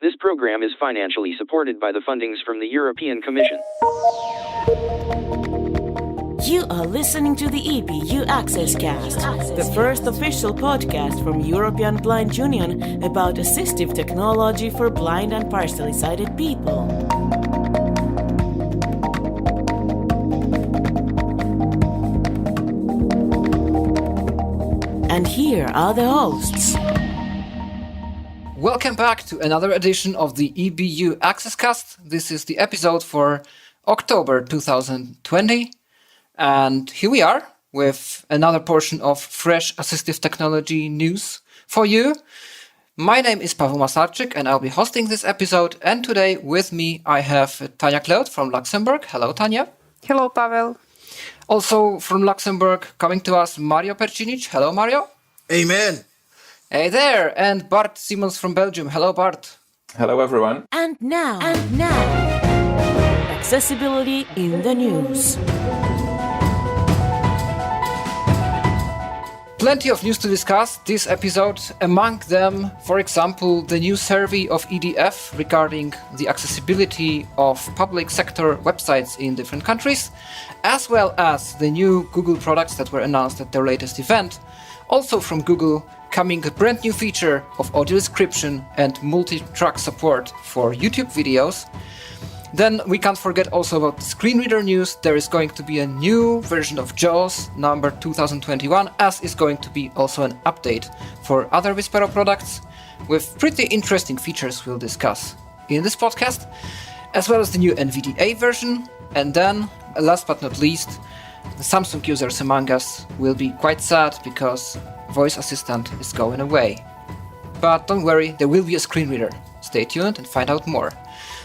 This program is financially supported by the fundings from the European Commission. You are listening to the EBU Access Cast, the first official podcast from European Blind Union about assistive technology for blind and partially sighted people. And here are the hosts. Welcome back to another edition of the EBU Access Cast. This is the episode for October 2020. And here we are with another portion of fresh assistive technology news for you. My name is Paweł Masarczyk and I'll be hosting this episode. And today with me I have Tania Claude from Luxembourg. Hello, Tania. Hello, Paweł. Also from Luxembourg coming to us, Mario Percinic. Hello, Mario. Amen. Hey there. And Bart Simons from Belgium. Hello, Bart. Hello, everyone. And now, accessibility in the news. Plenty of news to discuss this episode. Among them, for example, the new survey of EDF regarding the accessibility of public sector websites in different countries, as well as the new Google products that were announced at their latest event. Also from Google, coming a brand new feature of audio description and multi-track support for YouTube videos. Then we can't forget also about screen reader news. There is going to be a new version of JAWS number 2021, as is going to be also an update for other Vispero products with pretty interesting features we'll discuss in this podcast, as well as the new NVDA version. And then, last but not least, the Samsung users among us will be quite sad because voice assistant is going away. But don't worry, there will be a screen reader. Stay tuned and find out more.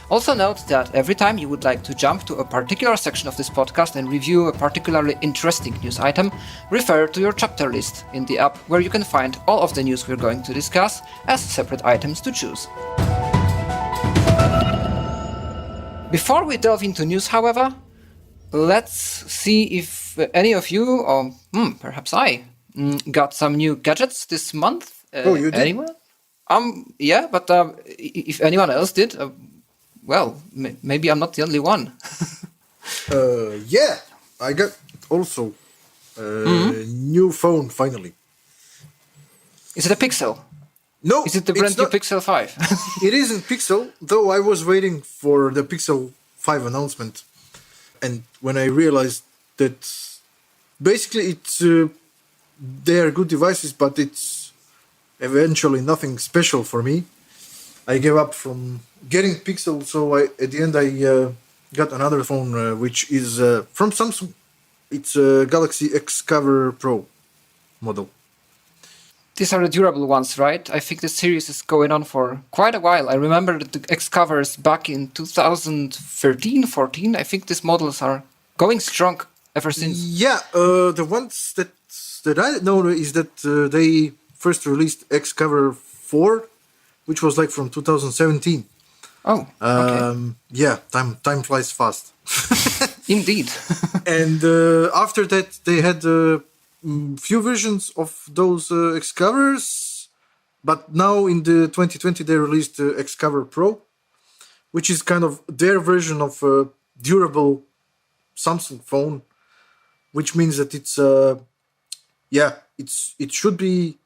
Also note that every time you would like to jump to a particular section of this podcast and review a particularly interesting news item, refer to your chapter list in the app where you can find all of the news we're going to discuss as separate items to choose. Before we delve into news, however, let's see if any of you, or perhaps I, got some new gadgets this month. You did? Anyone? Yeah, but if anyone else did, well, maybe I'm not the only one. Yeah, I got also a new phone finally. Is it a Pixel? No, Is it the brand new Pixel 5? It isn't Pixel, though I was waiting for the Pixel 5 announcement. And when I realized that basically they are good devices, but it's eventually nothing special for me, I gave up from getting Pixel, so at the end I got another phone which is from Samsung. It's a Galaxy X Cover Pro model. These are the durable ones, right? I think the series is going on for quite a while. I remember the X covers back in 2013, 14. I think these models are going strong ever since. Yeah, the ones that I know is that they first released X Cover 4, which was like from 2017. Oh, okay. Yeah, time flies fast. Indeed. And after that, they had few versions of those X covers, but now in the 2020 they released X Cover Pro, which is kind of their version of a durable Samsung phone, which means that it should be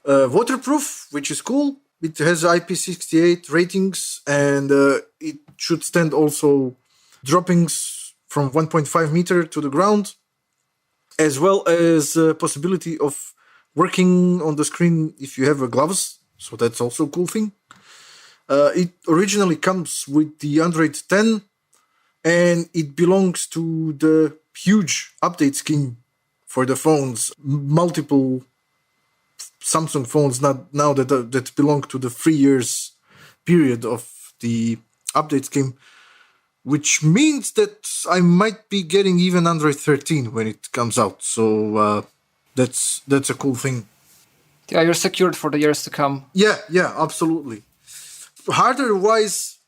waterproof, which is cool. It has IP68 ratings, and it should stand also droppings from 1.5 meter to the ground, as well as possibility of working on the screen if you have gloves. So that's also a cool thing. It originally comes with the Android 10, and it belongs to the huge update scheme for the phones. Multiple Samsung phones now that belong to the 3 years period of the update scheme, which means that I might be getting even Android 13 when it comes out. So that's a cool thing. Yeah, you're secured for the years to come. Yeah, absolutely. Hardware-wise,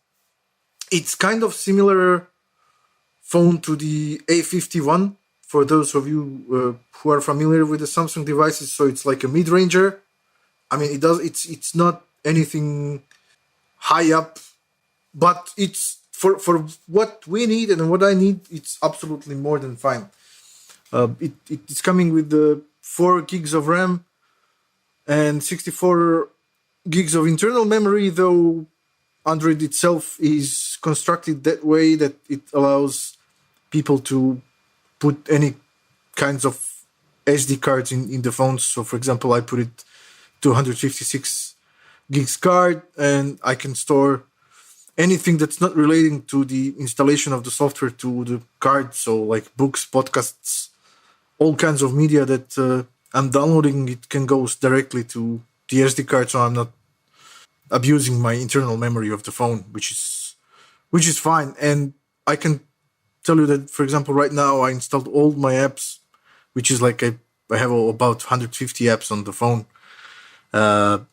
it's kind of similar phone to the A51, for those of you who are familiar with the Samsung devices. So it's like a mid-ranger. I mean, it's not anything high up, but it's for what we need and what I need, it's absolutely more than fine. It's coming with the 4 gigs of RAM and 64 gigs of internal memory, though Android itself is constructed that way that it allows people to put any kinds of SD cards in the phones. So, for example, I put it 256 gigs card, and I can store anything that's not relating to the installation of the software to the card. So, like books, podcasts, all kinds of media that I'm downloading, it can go directly to the SD card. So I'm not abusing my internal memory of the phone, which is fine. And I can tell you that, for example, right now I installed all my apps, which is like I have about 150 apps on the phone, and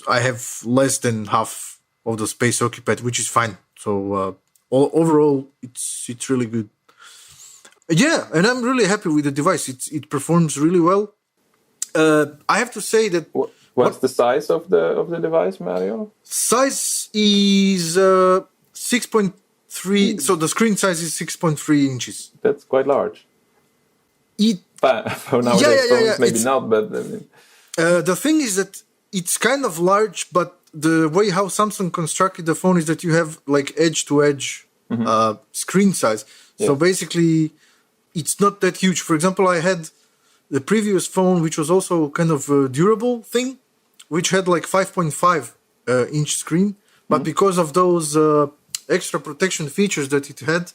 I have less than half of the space occupied, which is fine. So overall, it's really good. Yeah, and I'm really happy with the device. It performs really well. I have to say that. What's the size of the device, Mario? Size is 6.3. So the screen size is 6.3 inches. That's quite large. For nowadays phones, maybe not, but the thing is that it's kind of large, but the way how Samsung constructed the phone is that you have like edge-to-edge screen size. Yeah. So basically, it's not that huge. For example, I had the previous phone, which was also kind of a durable thing, which had like 5.5 inch screen. But because of those extra protection features that it had,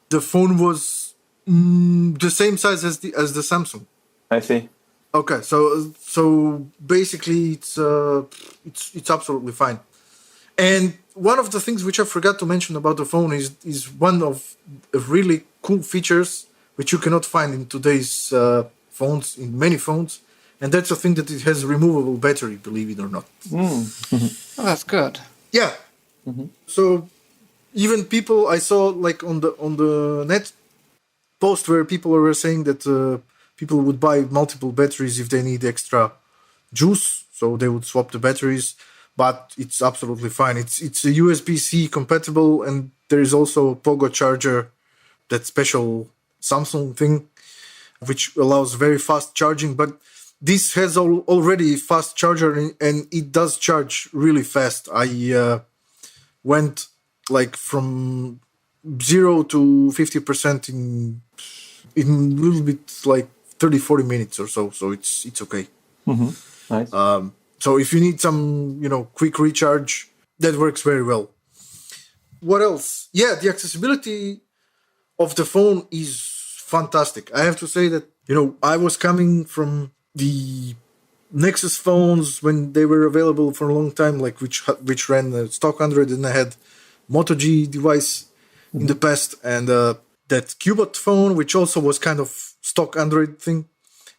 the phone was the same size as the Samsung. I see. Okay, so basically it's absolutely fine. And one of the things which I forgot to mention about the phone is one of the really cool features which you cannot find in today's phones, in many phones, and that's the thing that it has removable battery, believe it or not. Oh, that's good. Yeah. So even people I saw like on the net post where people were saying that people would buy multiple batteries if they need extra juice, so they would swap the batteries. But it's absolutely fine. It's a USB-C compatible, and there is also a Pogo charger, that special Samsung thing, which allows very fast charging. But this has already fast charger, and it does charge really fast. I went like from 0 to 50% in a little bit like 30-40 minutes or so. So it's okay. Nice. So if you need some, quick recharge, that works very well. What else? Yeah, the accessibility of the phone is fantastic. I have to say that, I was coming from the Nexus phones when they were available for a long time, like which ran stock Android, and I had Moto G device in the past, and that Cubot phone, which also was kind of stock Android thing.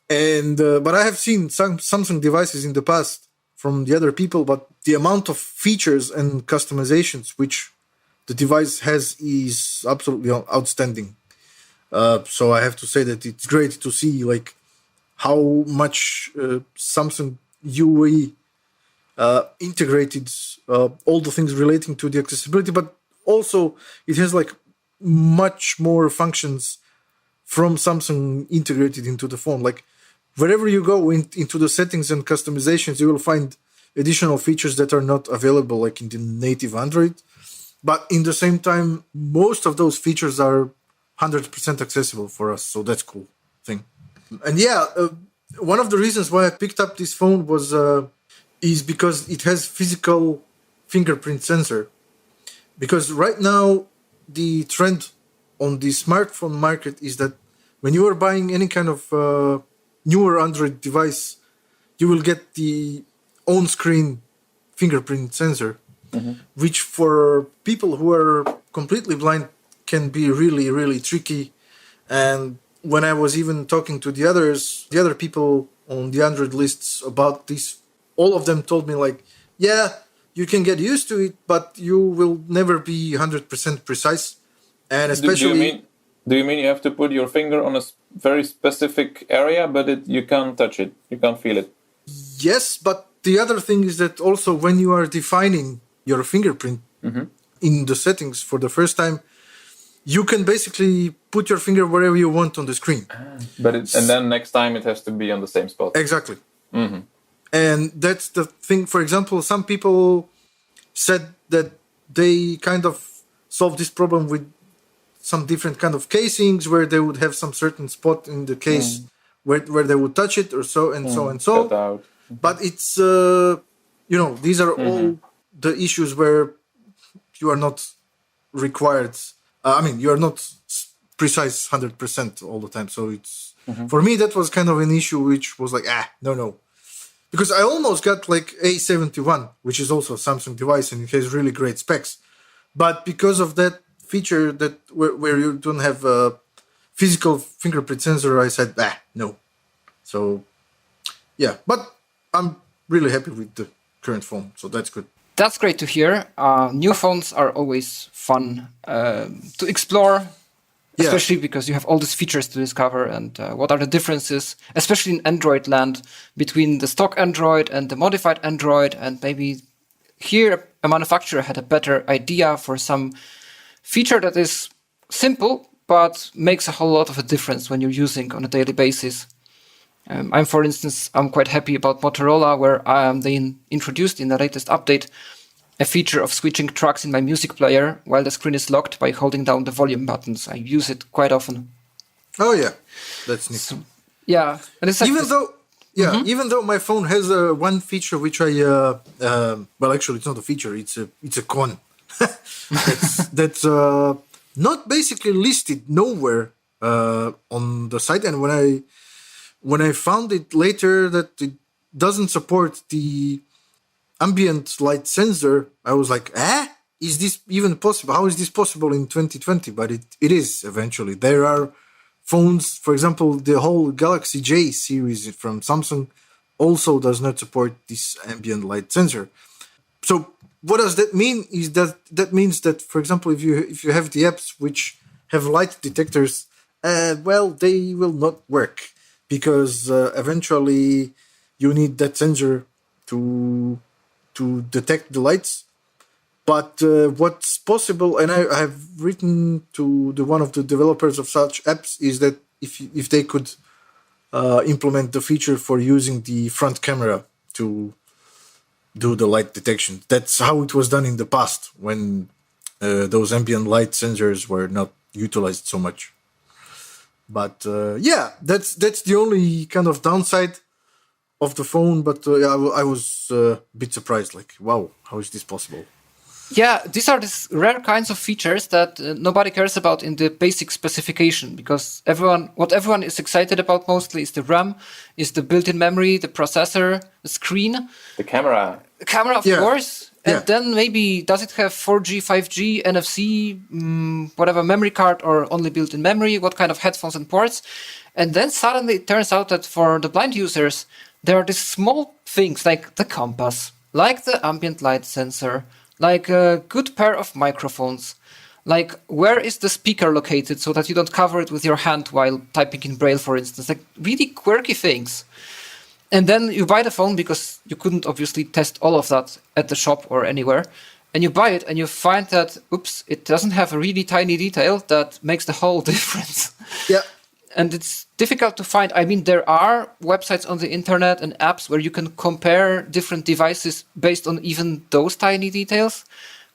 And but I have seen some Samsung devices in the past from the other people, but the amount of features and customizations which the device has is absolutely outstanding. So I have to say that it's great to see like how much Samsung UE integrated all the things relating to the accessibility, but also it has like much more functions from Samsung integrated into the phone. Like wherever you go into the settings and customizations, you will find additional features that are not available like in the native Android. But in the same time, most of those features are 100% accessible for us. So that's cool thing. And one of the reasons why I picked up this phone is because it has physical fingerprint sensor. Because right now, the trend on the smartphone market is that when you are buying any kind of newer Android device, you will get the on-screen fingerprint sensor, which for people who are completely blind can be really, really tricky. And when I was even talking to the other people on the Android lists about this, all of them told me like, yeah, you can get used to it, but you will never be 100% precise. And especially... Do you mean you have to put your finger on a very specific area, but you can't touch it, you can't feel it? Yes, but the other thing is that also when you are defining your fingerprint in the settings for the first time, you can basically put your finger wherever you want on the screen. And then next time it has to be on the same spot. Exactly. And that's the thing. For example, some people said that they kind of solved this problem with some different kind of casings where they would have some certain spot in the case where they would touch it or so and so and so. Cut out. But it's, these are all the issues where you are not required. You are not precise 100% all the time. So it's, for me, that was kind of an issue which was like, no. Because I almost got like A71, which is also a Samsung device and it has really great specs. But because of that feature that where you don't have a physical fingerprint sensor, I said, no. So, yeah. But I'm really happy with the current phone. So that's good. That's great to hear. New phones are always fun to explore, especially because you have all these features to discover and what are the differences, especially in Android land, between the stock Android and the modified Android. And maybe here a manufacturer had a better idea for some feature that is simple, but makes a whole lot of a difference when you're using on a daily basis. For instance, I'm quite happy about Motorola, where they introduced in the latest update a feature of switching tracks in my music player while the screen is locked by holding down the volume buttons. I use it quite often. Oh yeah, that's neat. So, yeah, and it's like even though my phone has one feature which I actually it's not a feature, it's a con. that's not basically listed nowhere on the site, and when I found it later that it doesn't support the ambient light sensor, I was like, is this even possible? How is this possible in 2020? But it is eventually. There are phones, for example, the whole Galaxy J series from Samsung also does not support this ambient light sensor. So what does that mean? Is that means that, for example, if you have the apps which have light detectors, they will not work. Because eventually you need that sensor to detect the lights. But what's possible, and I have written to one of the developers of such apps, is that if they could implement the feature for using the front camera to do the light detection. That's how it was done in the past when those ambient light sensors were not utilized so much. But that's the only kind of downside of the phone. But I was a bit surprised, like, wow, how is this possible? Yeah, these are these rare kinds of features that nobody cares about in the basic specification, because what everyone is excited about mostly is the RAM, is the built-in memory, the processor, the screen. The camera. The camera, of course. And then maybe, does it have 4G, 5G, NFC, whatever memory card, or only built-in memory? What kind of headphones and ports? And then suddenly it turns out that for the blind users, there are these small things like the compass, like the ambient light sensor, like a good pair of microphones, like where is the speaker located so that you don't cover it with your hand while typing in Braille, for instance, like really quirky things. And then you buy the phone because you couldn't obviously test all of that at the shop or anywhere. And you buy it and you find that, it doesn't have a really tiny detail that makes the whole difference. Yeah. And it's difficult to find. I mean, there are websites on the internet and apps where you can compare different devices based on even those tiny details.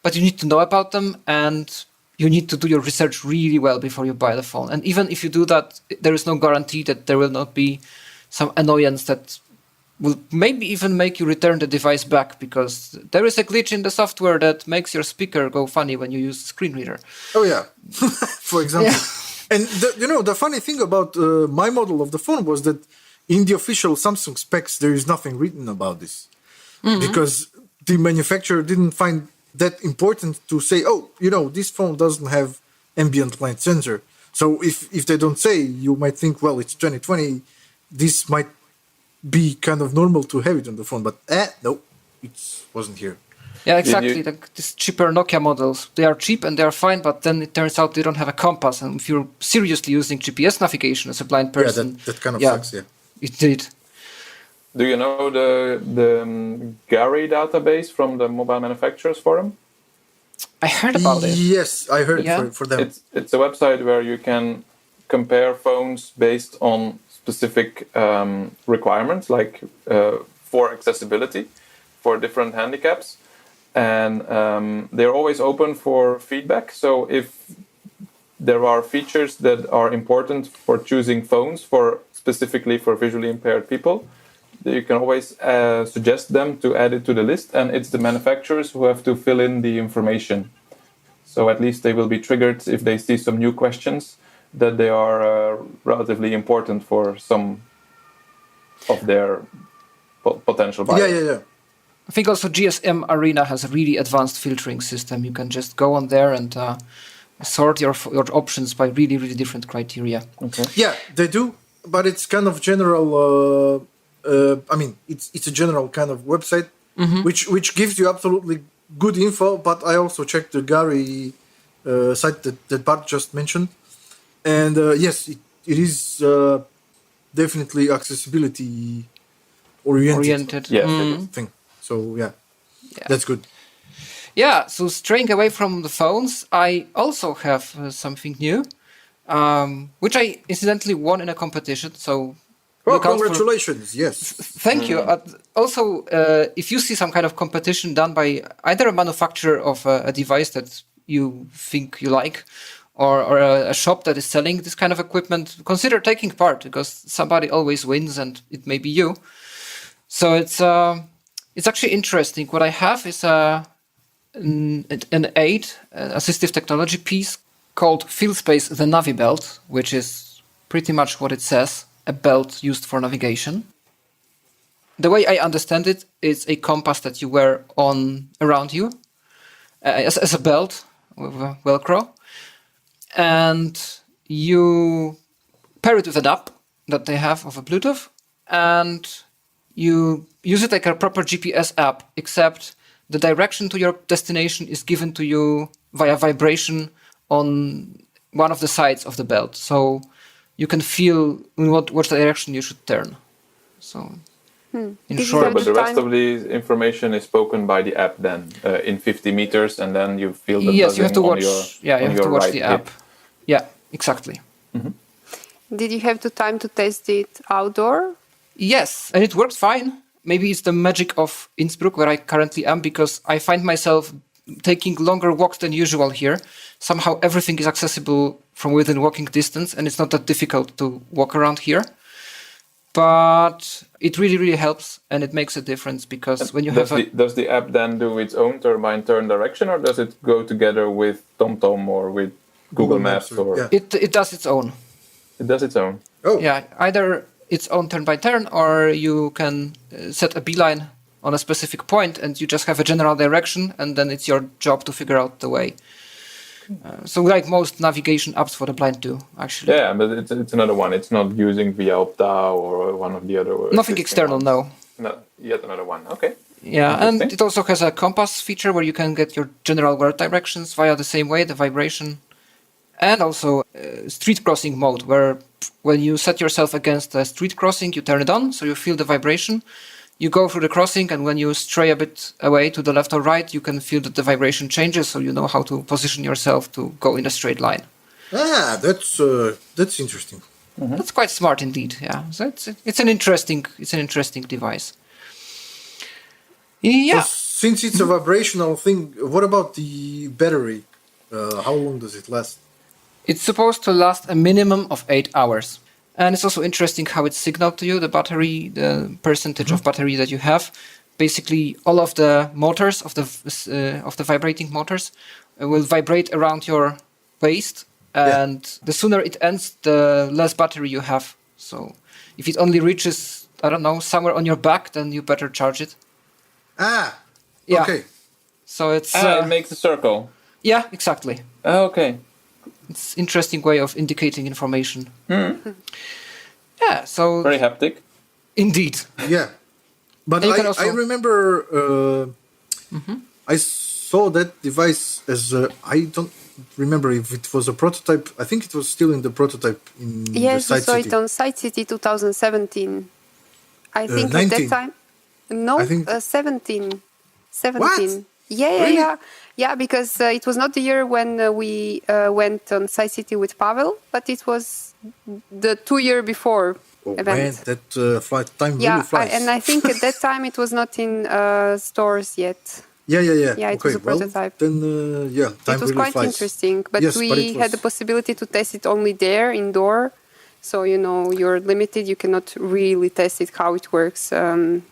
But you need to know about them and you need to do your research really well before you buy the phone. And even if you do that, there is no guarantee that there will not be some annoyance that will maybe even make you return the device back, because there is a glitch in the software that makes your speaker go funny when you use screen reader. Oh yeah, for example. Yeah. And the funny thing about my model of the phone was that in the official Samsung specs there is nothing written about this, because the manufacturer didn't find that important to say, this phone doesn't have ambient light sensor. So if they don't say, you might think, well, it's 2020. This might be kind of normal to have it on the phone, but no, it wasn't here. Yeah, exactly. These cheaper Nokia models, they are cheap and they are fine, but then it turns out they don't have a compass. And if you're seriously using GPS navigation as a blind person... Yeah, that kind of sucks, yeah. It did. Do you know the Gary database from the Mobile Manufacturers Forum? I heard about it. Yes, I heard Yeah. for them. It's a website where you can compare phones based on specific requirements, like for accessibility, for different handicaps, and they're always open for feedback. So if there are features that are important for choosing phones specifically for visually impaired people, you can always suggest them to add it to the list, and it's the manufacturers who have to fill in the information. So at least they will be triggered if they see some new questions that they are relatively important for some of their potential buyers. Yeah. I think also GSM Arena has a really advanced filtering system. You can just go on there and sort your options by really, really different criteria. Okay. Yeah, they do, but it's kind of general. It's a general kind of website, which gives you absolutely good info. But I also checked the Gary site that Bart just mentioned, and yes, it is definitely accessibility oriented. Yes. Thing. So yeah, that's good. Yeah, so straying away from the phones, I also have something new, which I incidentally won in a competition. So look out for- Congratulations! Yes. Thank you. Also, if you see some kind of competition done by either a manufacturer of a device that you think you like, or a shop that is selling this kind of equipment, consider taking part, because somebody always wins, and it may be you. So it's actually interesting. What I have is an aid, an assistive technology piece called FieldSpace the Navi Belt, which is pretty much what it says, a belt used for navigation. The way I understand it, it's a compass that you wear around you as a belt with Velcro, and you pair it with an app that they have of a Bluetooth, and you use it like a proper GPS app, except the direction to your destination is given to you via vibration on one of the sides of the belt. So you can feel in what direction you should turn. So in Did short, you But the rest time- of the information is spoken by the app then in 50 meters, and then you feel the yes, you have to buzzing watch. on You have to watch right the hip. app. Yeah, exactly. Did you have the time to test it outdoor? Yes, and it works fine. Maybe it's the magic of Innsbruck, where I currently am, because I find myself taking longer walks than usual here. Somehow everything is accessible from within walking distance, and it's not that difficult to walk around here. But it really, really helps, and it makes a difference, because when you have Does the app then do its own turbine turn direction, or does it go together with TomTom or with Google Maps? Or yeah. it does its own. It does its own. Oh, Yeah, either its own turn by turn, or you can set a beeline on a specific point, and you just have a general direction, and then it's your job to figure out the way. So like most navigation apps for the blind do, actually. Yeah, but it's another one. It's not using Via Opta or one of the other. Nothing existing external, ones. no. Yet another one. Okay. Yeah, and Interesting. it also has a compass feature where you can get your general world directions via the same way, the vibration. And also street crossing mode, where when you set yourself against a street crossing, you turn it on, so you feel the vibration. You go through the crossing, and when you stray a bit away to the left or right, you can feel that the vibration changes, so you know how to position yourself to go in a straight line. that's interesting. That's quite smart indeed. Yeah, so it's an interesting device. Yeah. Since it's a vibrational thing, what about the battery? How long does it last? It's supposed to last a minimum of 8 hours. And it's also interesting how it's signaled to you, the battery, the percentage of battery that you have. Basically, all of the motors, of the vibrating motors, will vibrate around your waist. And the sooner it ends, the less battery you have. So if it only reaches, I don't know, somewhere on your back, then you better charge it. Yeah. Okay. So it's... it makes a circle. yeah, exactly. Okay. It's an interesting way of indicating information. Yeah, so... Very haptic. Indeed. Yeah. But And you can also- I remember I saw that device as I don't remember if it was a prototype. I think it was still in the prototype in Yes, the we Site saw City. it on Site City 2017. I think 19. at that time, no, I think 17. 17. What? Yeah. Yeah, because it was not the year when we went on SciCity with Pavel, but it was the 2 year before event. Man, that flight time Yeah, really flies. and I think at that time it was not in stores yet. Yeah. Yeah, it was a well, prototype. then, time It was really quite flies. interesting, but Yes, we but it had the was- possibility to test it only there, indoor. So, you're limited. You cannot really test it, how it works on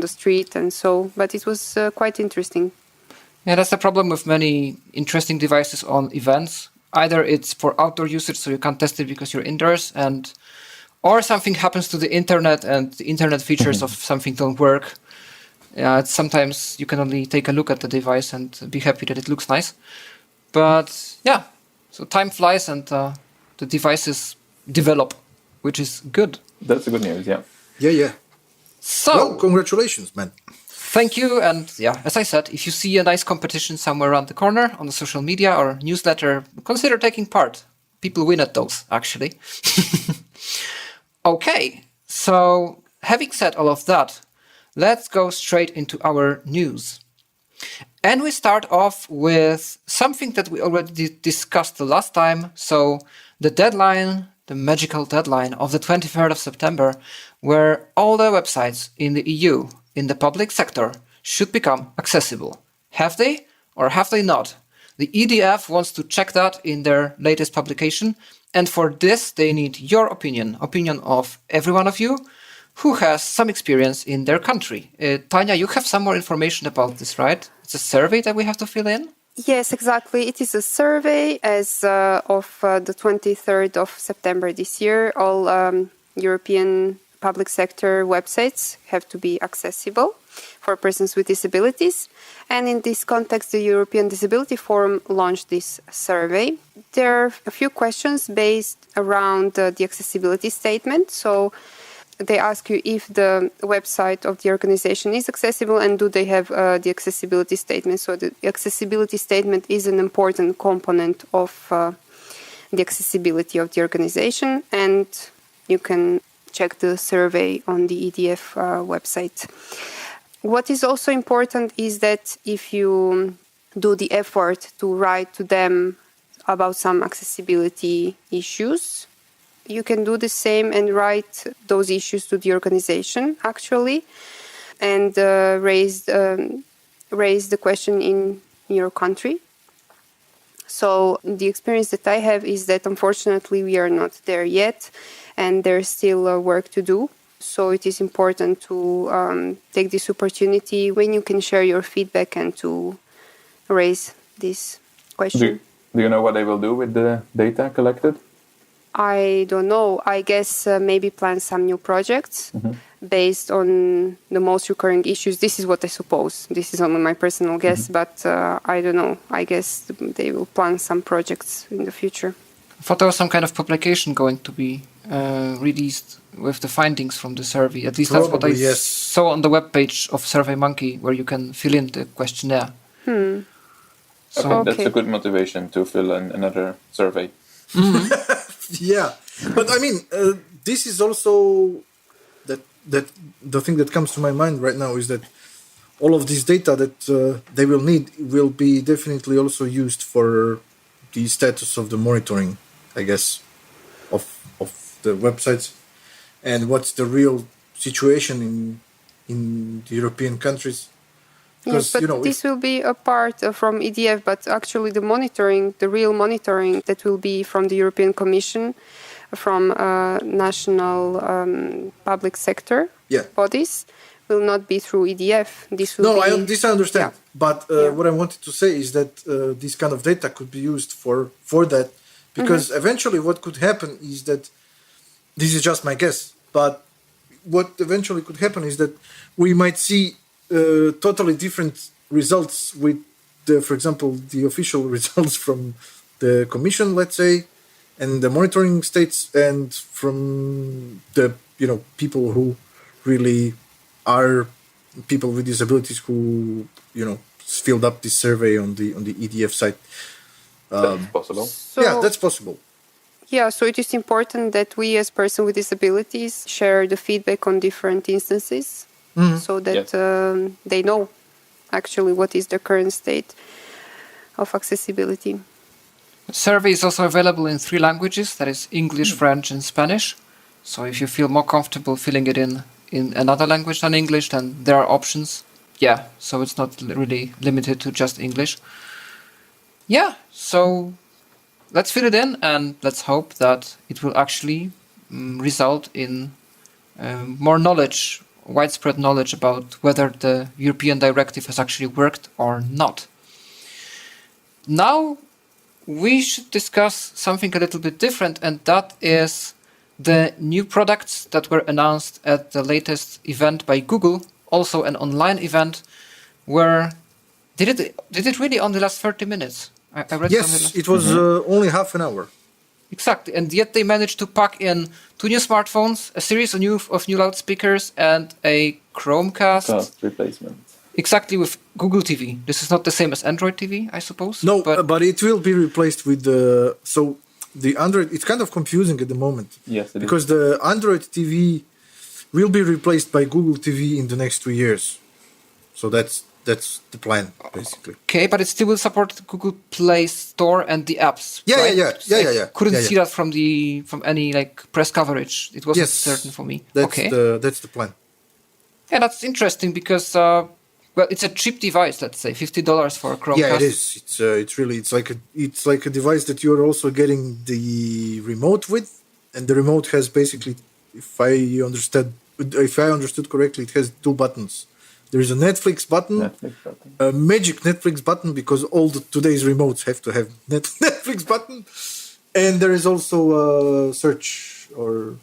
the street and so. But it was quite interesting. Yeah, that's the problem with many interesting devices on events. Either it's for outdoor usage, so you can't test it because you're indoors, or something happens to the internet and the internet features of something don't work. Yeah, it's sometimes you can only take a look at the device and be happy that it looks nice. But yeah, so time flies and the devices develop, which is good. That's the good news, yeah. Yeah. So, Well, congratulations, man. thank you. And yeah, as I said, if you see a nice competition somewhere around the corner on the social media or newsletter, consider taking part. People win at those, actually. Okay, so having said all of that, let's go straight into our news. And we start off with something that we already discussed the last time. So the deadline, the magical deadline of the 23rd of September, where all the websites in the EU, in the public sector, should become accessible. Have they or have they not? The EDF wants to check that in their latest publication. And for this, they need your opinion of every one of you who has some experience in their country. Tanya, you have some more information about this, right? It's a survey that we have to fill in? Yes, exactly. It is a survey as of the 23rd of September this year. All European public sector websites have to be accessible for persons with disabilities. And in this context, the European Disability Forum launched this survey. There are a few questions based around the accessibility statement. So they ask you if the website of the organization is accessible and do they have the accessibility statement. So the accessibility statement is an important component of the accessibility of the organization, and you can check the survey on the EDF website. What is also important is that if you do the effort to write to them about some accessibility issues, you can do the same and write those issues to the organization, actually, and raise the question in your country. So the experience that I have is that unfortunately we are not there yet, and there's still work to do. So it is important to take this opportunity when you can share your feedback and to raise this question. Do you know what they will do with the data collected? I don't know. I guess maybe plan some new projects based on the most recurring issues. This is what I suppose. This is only my personal guess, but I don't know. I guess they will plan some projects in the future. I thought there was some kind of publication going to be released with the findings from the survey. At least that's what I saw on the webpage of SurveyMonkey, where you can fill in the questionnaire. So Okay, that's a good motivation to fill in another survey. Yeah, but I mean, this is also that the thing that comes to my mind right now is that all of this data that they will need will be definitely also used for the status of the monitoring, I guess, of the websites and what's the real situation in the European countries. Yes, but this will be a part from EDF, but actually the real monitoring that will be from the European Commission, from national public sector bodies, will not be through EDF. This will this I understand. Yeah. But what I wanted to say is that this kind of data could be used for that, because eventually what could happen is that, this is just my guess, but what eventually could happen is that we might see totally different results with for example, the official results from the Commission, let's say, and the monitoring states, and from the people who really are people with disabilities who filled up this survey on the EDF site. That's possible. So, yeah, that's possible. Yeah, so it is important that we as person with disabilities share the feedback on different instances so that they know actually what is the current state of accessibility. The survey is also available in 3 languages, that is English, French, and Spanish. So if you feel more comfortable filling it in another language than English, then there are options. Yeah, so it's not really limited to just English. Yeah, so let's fill it in and let's hope that it will actually result in more knowledge, widespread knowledge about whether the European directive has actually worked or not. Now we should discuss something a little bit different, and that is the new products that were announced at the latest event by Google, also an online event, where did it really only last 30 minutes? I read Yes, it was only half an hour. Exactly, and yet they managed to pack in 2 new smartphones, a series of new loudspeakers, and a Chromecast replacement. Exactly, with Google TV. This is not the same as Android TV, I suppose. No, but it will be replaced with the... So the Android... It's kind of confusing at the moment. Yes, it because the Android TV will be replaced by Google TV in the next 2 years. So that's the plan, basically. Okay, but it still will support Google Play Store and the apps. Yeah, right? yeah. Couldn't see that from any press coverage. It wasn't certain for me. That's the plan. Yeah, that's interesting because it's a cheap device. Let's say $50 for a Chromecast. Yeah, it is. It's like a device that you're also getting the remote with, and the remote has basically, if I understood correctly, it has 2 buttons. There is a Netflix button, a magic Netflix button, because all today's remotes have to have Netflix button, and there is also a search or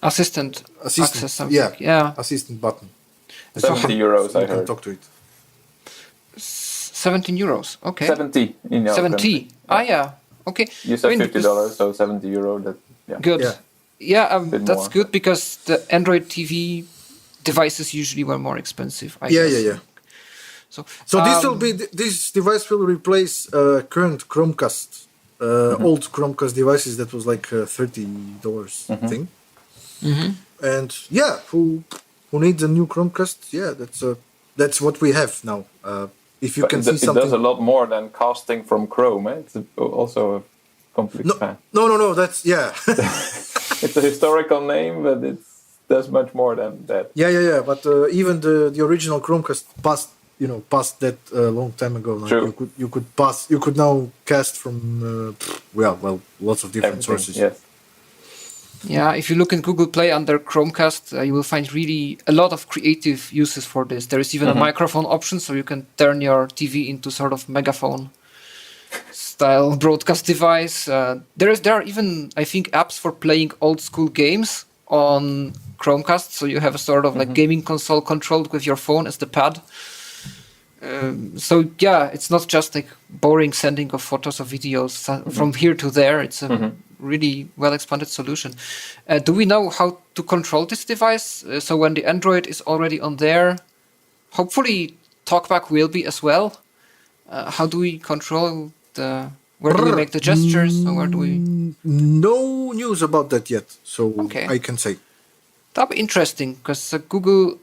assistant access something. Yeah, assistant button. €70, I heard. You can talk to it. 17 euros. Okay. 70 in your 70. Yeah. Okay. You said $50, so €70. Good. Yeah, that's more. good because the Android TV devices usually were more expensive. I guess. Yeah. So this device will replace current Chromecast, old Chromecast devices that was like $30 thing. And who needs a new Chromecast? Yeah, that's what we have now. If you can see something, it does a lot more than casting from Chrome. It's also a complete span. No. That's It's a historical name, but it does much more than that. Yeah. But even the original Chromecast passed that a long time ago. Like True. You could now cast from lots of different sources. Yes. Yeah, if you look in Google Play under Chromecast, you will find really a lot of creative uses for this. There is even a microphone option, so you can turn your TV into sort of megaphone style broadcast device. There are even, I think, apps for playing old school games on Chromecast, so you have a sort of like gaming console controlled with your phone as the pad. It's not just like boring sending of photos or videos from here to there. It's a really well-expanded solution. Do we know how to control this device? So when the Android is already on there, hopefully TalkBack will be as well. How do we control where do we make the gestures? Or where do we? No news about that yet, so I can say. That'll be interesting because Google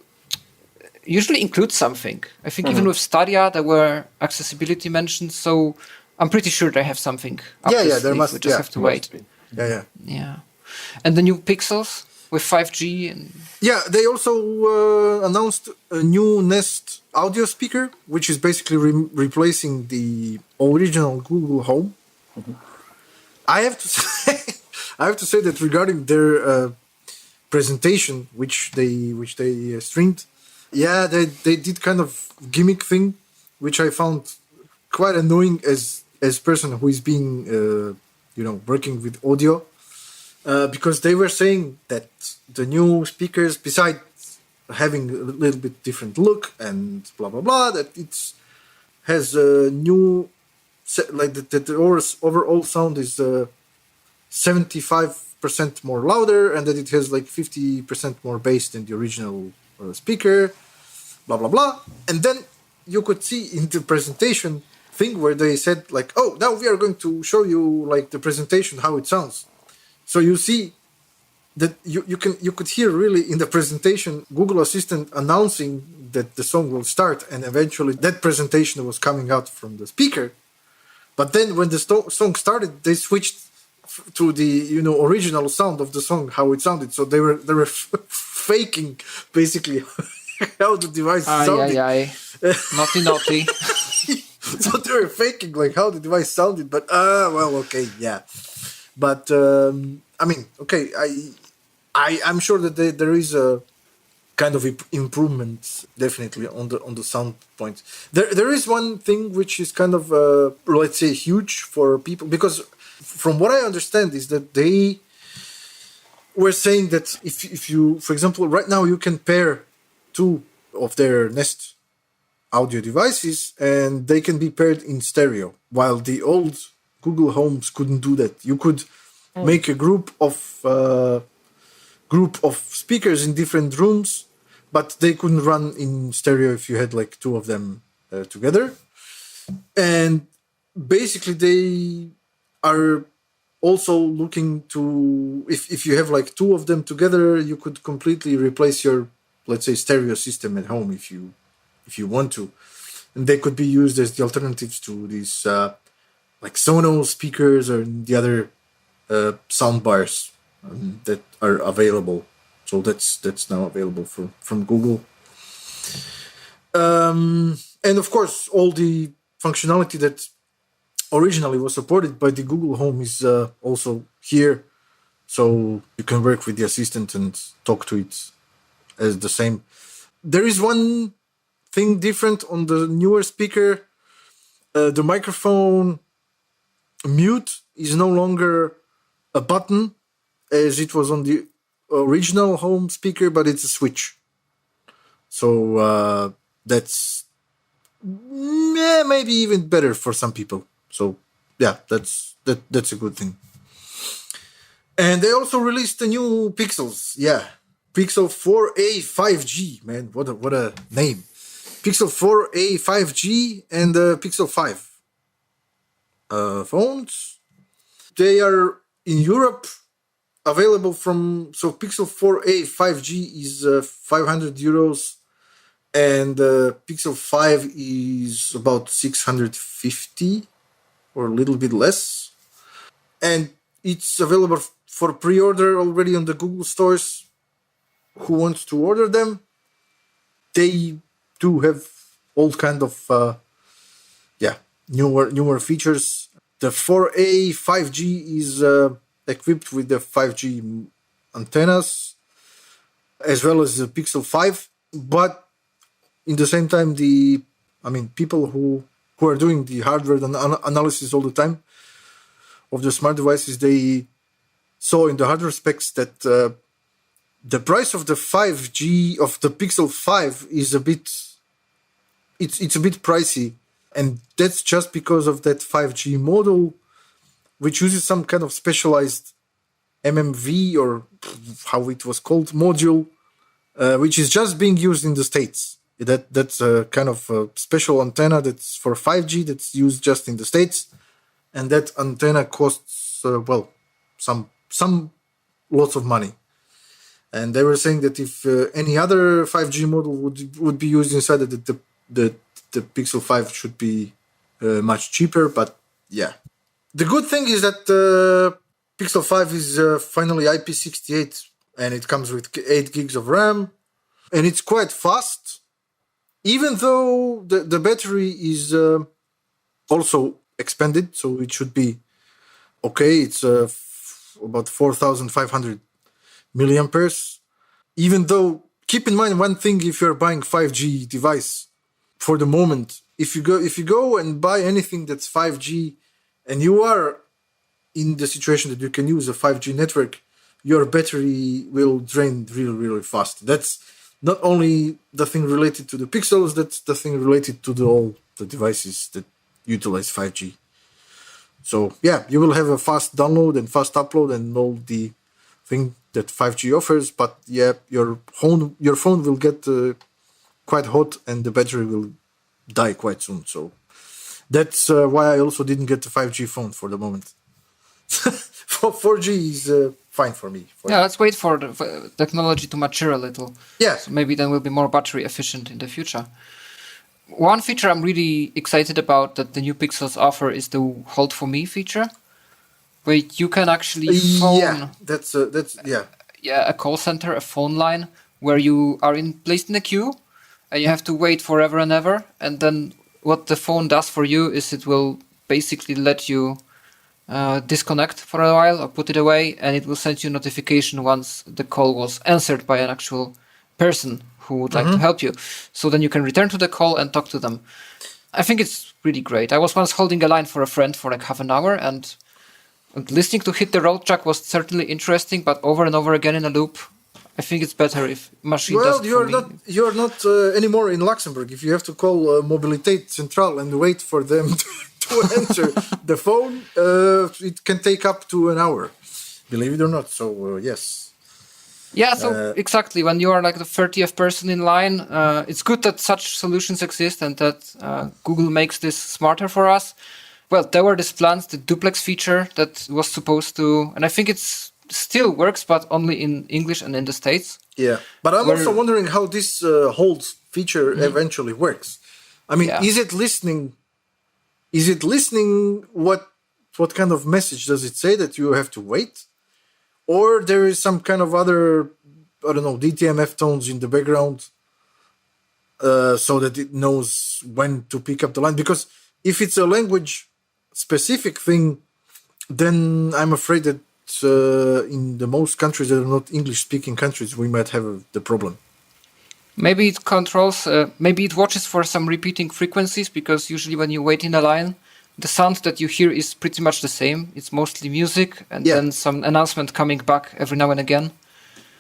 usually includes something. I think even with Stadia there were accessibility mentions, so I'm pretty sure they have something. There must. We just have to wait. Yeah. And the new Pixels with 5G. They also announced a new Nest audio speaker, which is basically replacing the original Google Home. I have to say that regarding their presentation, which they streamed, they did kind of gimmick thing, which I found quite annoying as person who is being working with audio, because they were saying that the new speakers, besides having a little bit different look and blah blah blah, that it has a new that the overall sound is 75% more louder, and that it has like 50% more bass than the original speaker, blah blah blah. And then you could see in the presentation thing where they said like, oh, now we are going to show you like the presentation how it sounds. So you see that you could hear really in the presentation Google Assistant announcing that the song will start, and eventually that presentation was coming out from the speaker. But then when the song started, they switched to the original sound of the song, how it sounded. So they were faking basically how the device sounded. Naughty. So they were faking like how the device sounded. But well, okay, yeah. But I mean, okay, I'm sure that there is a kind of improvement definitely on the sound point. There is one thing which is kind of let's say huge for people, because from what I understand is that they were saying that if you, for example, right now you can pair two of their Nest audio devices and they can be paired in stereo, while the old Google Homes couldn't do that. You could make a group of speakers in different rooms, but they couldn't run in stereo if you had like two of them together. And basically they are also looking to, if you have like two of them together, you could completely replace your, let's say, stereo system at home if you want to. And they could be used as the alternatives to these like Sonos speakers or the other sound bars that are available. So that's now available from Google. And of course, all the functionality that originally was supported by the Google Home is also here. So you can work with the assistant and talk to it as the same. There is one thing different on the newer speaker. The microphone mute is no longer a button as it was on the original home speaker, but it's a switch. So that's maybe even better for some people. So yeah, that's a good thing. And they also released the new Pixels. Yeah, Pixel 4a 5G. Man, what a name! Pixel 4a 5G and Pixel 5 phones. They are in Europe available from, so Pixel 4a 5G is 500 euros and Pixel 5 is about 650 or a little bit less. And it's available for pre-order already on the Google stores. Who wants to order them? They do have all kind of newer features. The 4a 5G is equipped with the 5G antennas as well as the Pixel 5, but in the same time, people who are doing the hardware analysis all the time of the smart devices, they saw in the hardware specs that the price of the 5G of the Pixel 5 is a bit pricey, and that's just because of that 5G model, which uses some kind of specialized MMV or how it was called module, which is just being used in the States. That's a kind of a special antenna that's for 5G that's used just in the States, and that antenna costs some lots of money. And they were saying that if any other 5G model would be used inside, the Pixel 5 should be much cheaper. But yeah, the good thing is that Pixel 5 is finally IP68, and it comes with 8 gigs of RAM, and it's quite fast. Even though the battery is also expanded, so it should be okay. It's about 4,500 milliamperes. Even though, keep in mind one thing: if you're buying 5G device for the moment, if you go and buy anything that's 5G, and you are in the situation that you can use a 5G network, your battery will drain really, really fast. That's not only the thing related to the Pixels, that's the thing related to all the devices that utilize 5G. So yeah, you will have a fast download and fast upload and all the thing that 5G offers, but yeah, your phone will get quite hot and the battery will die quite soon. So that's why I also didn't get the 5G phone for the moment. 4G is fine for me. Let's wait for the technology to mature a little. Yeah. So maybe then we'll be more battery efficient in the future. One feature I'm really excited about that the new Pixels offer is the Hold for Me feature, where you can actually phone. That's a call center, a phone line, where you are placed in a queue, and you have to wait forever and ever. And then what the phone does for you is it will basically let you disconnect for a while or put it away, and it will send you a notification once the call was answered by an actual person who would like to help you. So then you can return to the call and talk to them. I think it's really great. I was once holding a line for a friend for like half an hour, and listening to Hit the Road track was certainly interesting, but over and over again in a loop, I think it's better if machine does it for me. You're not anymore in Luxembourg. If you have to call Mobilität Central and wait for them to answer the phone, it can take up to an hour, believe it or not. So, yes. Yeah, so exactly. When you are like the 30th person in line, it's good that such solutions exist and that Google makes this smarter for us. Well, there were these plans, the duplex feature that was supposed to, and I think it's still works, but only in English and in the States. Yeah, but I'm also wondering how this hold feature eventually works. I mean, is it listening? Is it listening? What kind of message does it say that you have to wait? Or there is some kind of other, I don't know, DTMF tones in the background so that it knows when to pick up the line? Because if it's a language-specific thing, then I'm afraid that in the most countries that are not English-speaking countries, we might have the problem. Maybe it controls, maybe it watches for some repeating frequencies, because usually when you wait in a line, the sound that you hear is pretty much the same. It's mostly music and then some announcement coming back every now and again.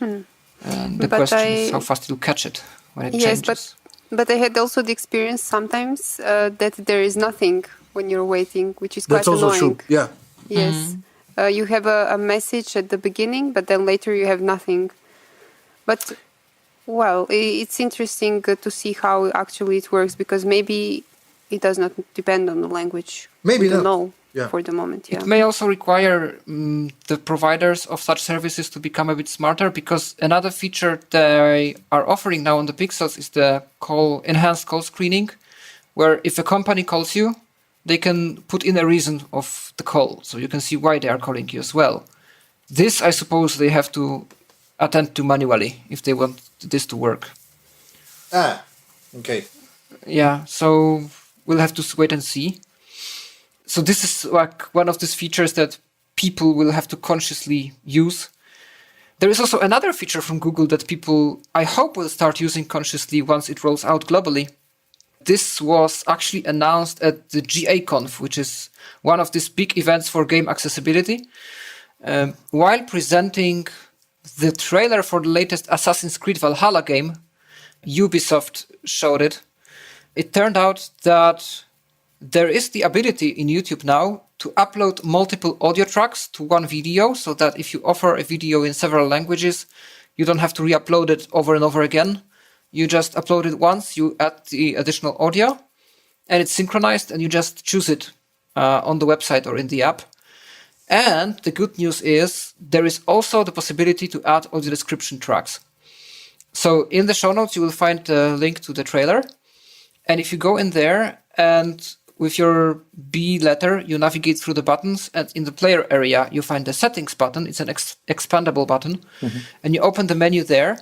And the question is how fast you'll catch it when it changes. But I had also the experience sometimes that there is nothing when you're waiting, which is quite annoying. That's also true, yeah. Yes. You have a message at the beginning, but then later you have nothing. But, well, it's interesting to see how actually it works, because maybe it does not depend on the language. Maybe not. No. For the moment, It may also require the providers of such services to become a bit smarter, because another feature they are offering now on the Pixels is the enhanced call screening, where if a company calls you, they can put in a reason of the call, so you can see why they are calling you as well. This, I suppose, they have to attend to manually if they want this to work. Okay. Yeah, so we'll have to wait and see. So this is like one of these features that people will have to consciously use. There is also another feature from Google that people, I hope, will start using consciously once it rolls out globally. This was actually announced at the GA-Conf, which is one of these big events for game accessibility. While presenting the trailer for the latest Assassin's Creed Valhalla game, Ubisoft showed it. It turned out that there is the ability in YouTube now to upload multiple audio tracks to one video, so that if you offer a video in several languages, you don't have to re-upload it over and over again. You just upload it once, you add the additional audio, and it's synchronized, and you just choose it on the website or in the app. And the good news is there is also the possibility to add audio description tracks. So in the show notes, you will find the link to the trailer. And if you go in there and with your B letter, you navigate through the buttons, and in the player area, you find the settings button. It's an expandable button. And you open the menu there.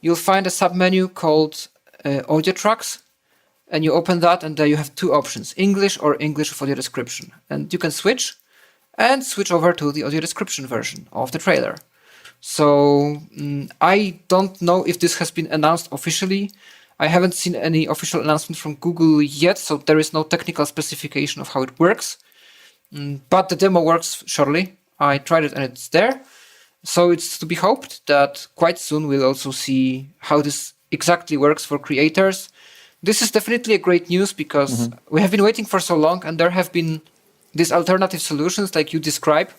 You'll find a sub-menu called audio tracks. And you open that, and there you have two options, English or English with audio description. And you can switch over to the audio description version of the trailer. So I don't know if this has been announced officially. I haven't seen any official announcement from Google yet, so there is no technical specification of how it works. But the demo works, surely. I tried it and it's there. So it's to be hoped that quite soon we'll also see how this exactly works for creators. This is definitely a great news, because we have been waiting for so long, and there have been these alternative solutions like you describe,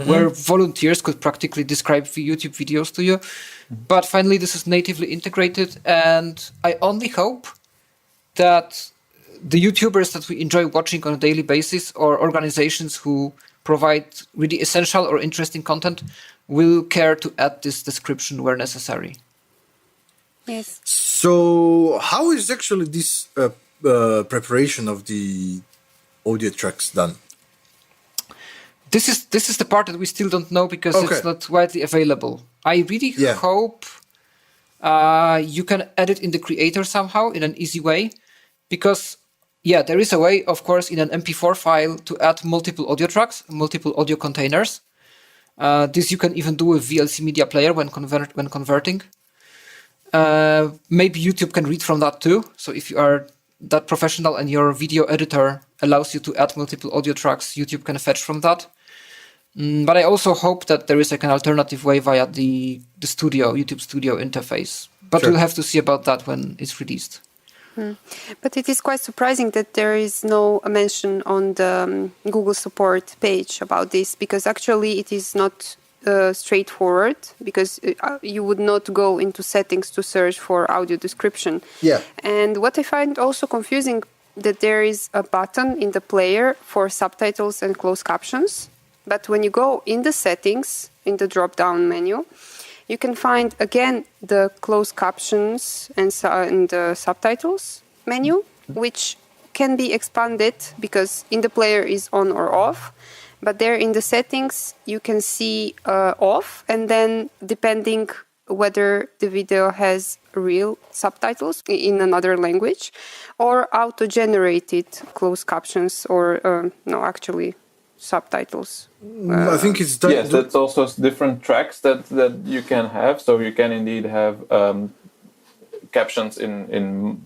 where volunteers could practically describe the YouTube videos to you. But finally, this is natively integrated, and I only hope that the YouTubers that we enjoy watching on a daily basis, or organizations who provide really essential or interesting content will care to add this description where necessary. Yes. So how is actually this preparation of the audio tracks done? This is the part that we still don't know because it's not widely available. I really hope you can edit in the creator somehow in an easy way, because there is a way, of course, in an MP4 file to add multiple audio tracks, multiple audio containers. This you can even do with VLC Media Player when converting. Maybe YouTube can read from that too. So if you are that professional and your video editor allows you to add multiple audio tracks, YouTube can fetch from that. But I also hope that there is like an alternative way via the YouTube Studio interface. But we'll have to see about that when it's released. But it is quite surprising that there is no mention on the Google support page about this, because actually it is not straightforward, because you would not go into settings to search for audio description. Yeah. And what I find also confusing, that there is a button in the player for subtitles and closed captions. But when you go in the settings, in the drop-down menu, you can find again the closed captions and the subtitles menu, which can be expanded because in the player is on or off. But there in the settings, you can see off, and then depending whether the video has real subtitles in another language or auto-generated closed captions or subtitles. I think it's yes, that's also different tracks that you can have. So you can indeed have captions in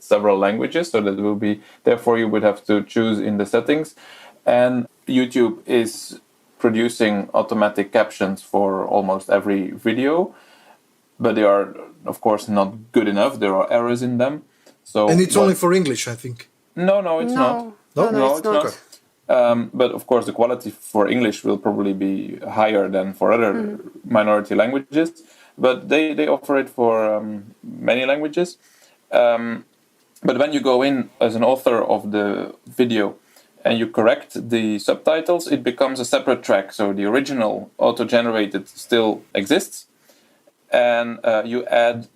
several languages. So that will be, therefore you would have to choose in the settings. And YouTube is producing automatic captions for almost every video, but they are, of course, not good enough. There are errors in them. So and it's only for English, I think. No, it's not. No, it's not. But of course, the quality for English will probably be higher than for other minority languages. But they offer it for many languages. But when you go in as an author of the video and you correct the subtitles, it becomes a separate track. So the original auto-generated still exists. And you add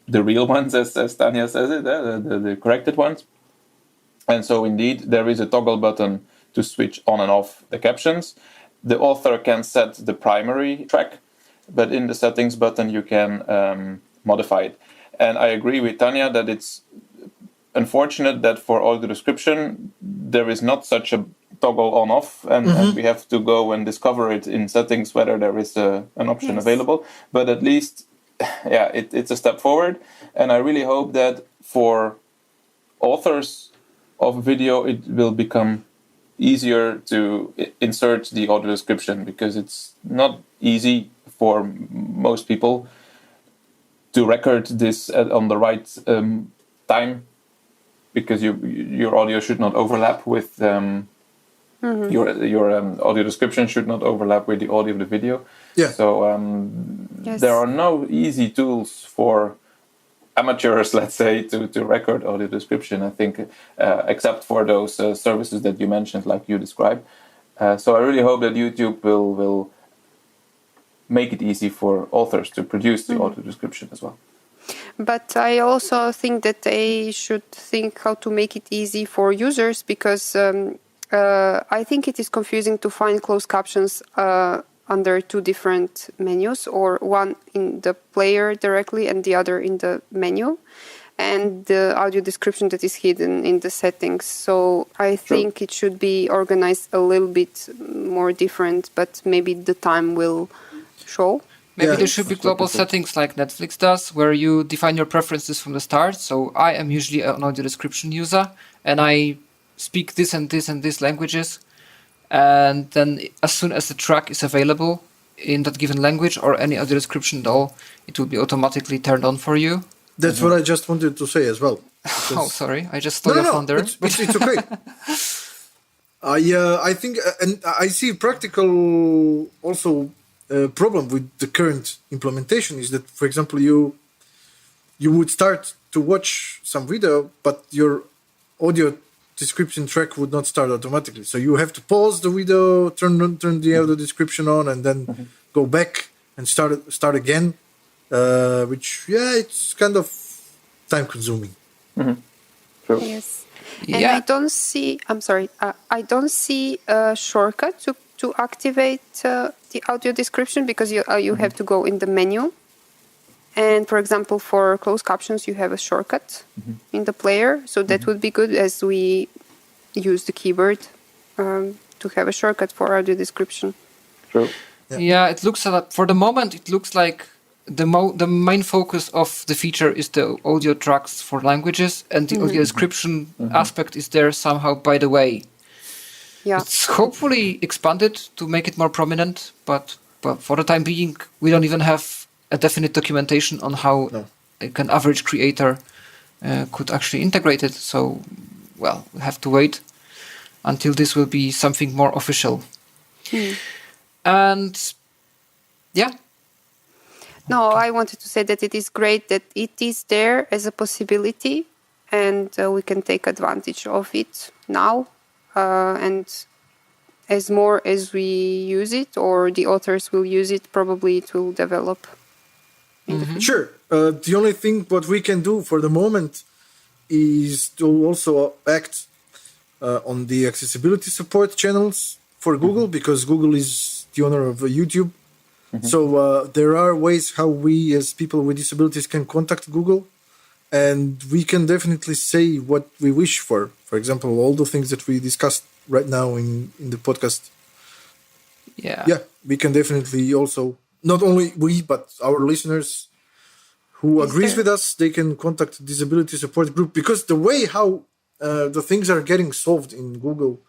the real ones, as Tanya says it, the corrected ones. And so indeed, there is a toggle button to switch on and off the captions. The author can set the primary track, but in the settings button, you can modify it. And I agree with Tanya that it's unfortunate that for audio description, there is not such a toggle on-off, and we have to go and discover it in settings whether there is an option available. But at least, it's a step forward. And I really hope that for authors of video, it will become easier to insert the audio description, because it's not easy for most people to record this on the right time, because your audio should not overlap with your audio description should not overlap with the audio of the video. Yeah. So there are no easy tools for amateurs, let's say, to record audio description, I think, except for those services that you mentioned, like you described. So I really hope that YouTube will make it easy for authors to produce the audio description as well. But I also think that they should think how to make it easy for users, because I think it is confusing to find closed captions under two different menus, or one in the player directly and the other in the menu, and the audio description that is hidden in the settings. So I think it should be organized a little bit more different, but maybe the time will show. Maybe there should be global settings like Netflix does, where you define your preferences from the start. So I am usually an audio description user, and I speak this and this and these languages. And then as soon as the track is available in that given language or any audio description at all, it will be automatically turned on for you. That's what I just wanted to say as well. Oh, sorry. I just stole your thunder. It's okay. I think, and I see practical also problem with the current implementation is that, for example, you would start to watch some video, but your audio description track would not start automatically. So you have to pause the video, turn the audio description on, and then go back and start again. Which it's kind of time consuming. True. Yes. And I don't see. I'm sorry. I don't see a shortcut to activate the audio description because you have to go in the menu. And for example, for closed captions, you have a shortcut in the player. So that would be good as we use the keyboard to have a shortcut for audio description. True. Yeah, it looks for the moment. It looks like the main focus of the feature is the audio tracks for languages, and the audio description aspect is there somehow by the way. Yeah. It's hopefully expanded to make it more prominent, but for the time being, we don't even have a definite documentation on how an average creator could actually integrate it. So, well, we have to wait until this will be something more official. And yeah. No, I wanted to say that it is great that it is there as a possibility, and we can take advantage of it now. And as more as we use it, or the authors will use it, probably it will develop. Sure. The only thing what we can do for the moment is to also act on the accessibility support channels for Google, because Google is the owner of YouTube. So there are ways how we as people with disabilities can contact Google, and we can definitely say what we wish for. For example, all the things that we discussed right now in the podcast. Yeah, we can definitely also, not only we, but our listeners who agrees with us, they can contact the disability support group, because the way how the things are getting solved in Google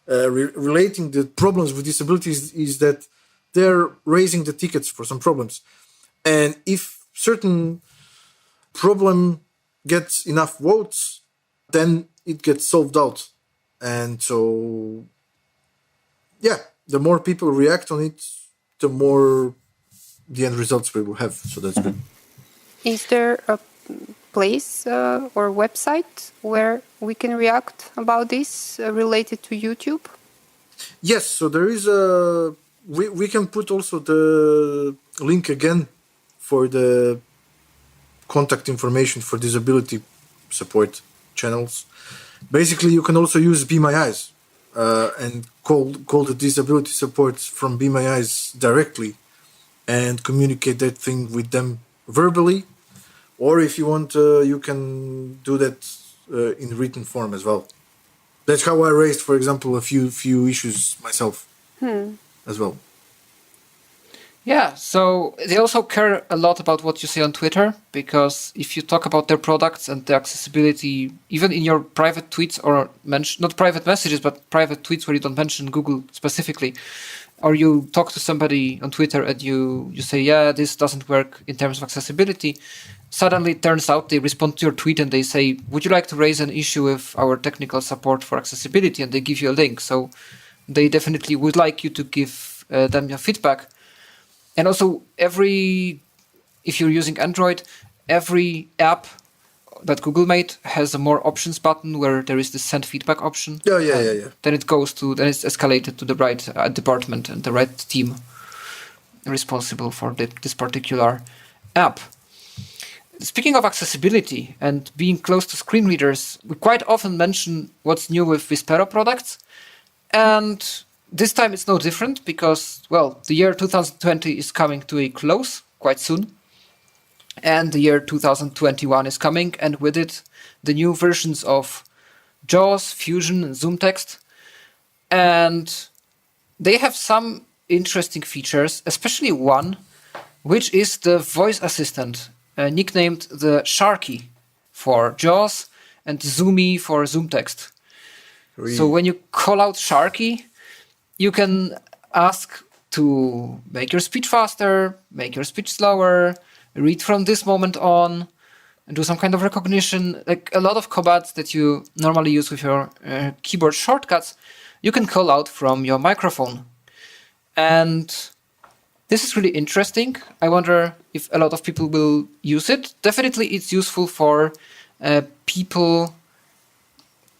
relating the problems with disabilities is that they're raising the tickets for some problems. And if certain problem gets enough votes, then it gets solved out. And so, the more people react on it, the more the end results we will have. So that's good. Is there a place or website where we can react about this related to YouTube? Yes, so there is a... We can put also the link again for the contact information for disability support channels. Basically, you can also use Be My Eyes and call the disability support from Be My Eyes directly and communicate that thing with them verbally. Or if you want, you can do that in written form as well. That's how I raised, for example, a few issues myself as well. Yeah, so they also care a lot about what you say on Twitter, because if you talk about their products and the accessibility, even in your private tweets or not private messages, but private tweets where you don't mention Google specifically, or you talk to somebody on Twitter and you say, yeah, this doesn't work in terms of accessibility, suddenly it turns out they respond to your tweet and they say, would you like to raise an issue with our technical support for accessibility? And they give you a link. So they definitely would like you to give them your feedback. And also, if you're using Android, every app that Google made has a more options button where there is the send feedback option. Yeah. Then it's escalated to the right department and the right team responsible for this particular app. Speaking of accessibility and being close to screen readers, we quite often mention what's new with Vispero products. And this time it's no different because, well, the year 2020 is coming to a close quite soon. And the year 2021 is coming, and with it, the new versions of JAWS, Fusion, and ZoomText. And they have some interesting features, especially one, which is the voice assistant, nicknamed the Sharky for JAWS and Zoomy for ZoomText. Really? So when you call out Sharky, you can ask to make your speech faster, make your speech slower, read from this moment on, and do some kind of recognition. Like a lot of commands that you normally use with your keyboard shortcuts, you can call out from your microphone. And this is really interesting. I wonder if a lot of people will use it. Definitely it's useful for people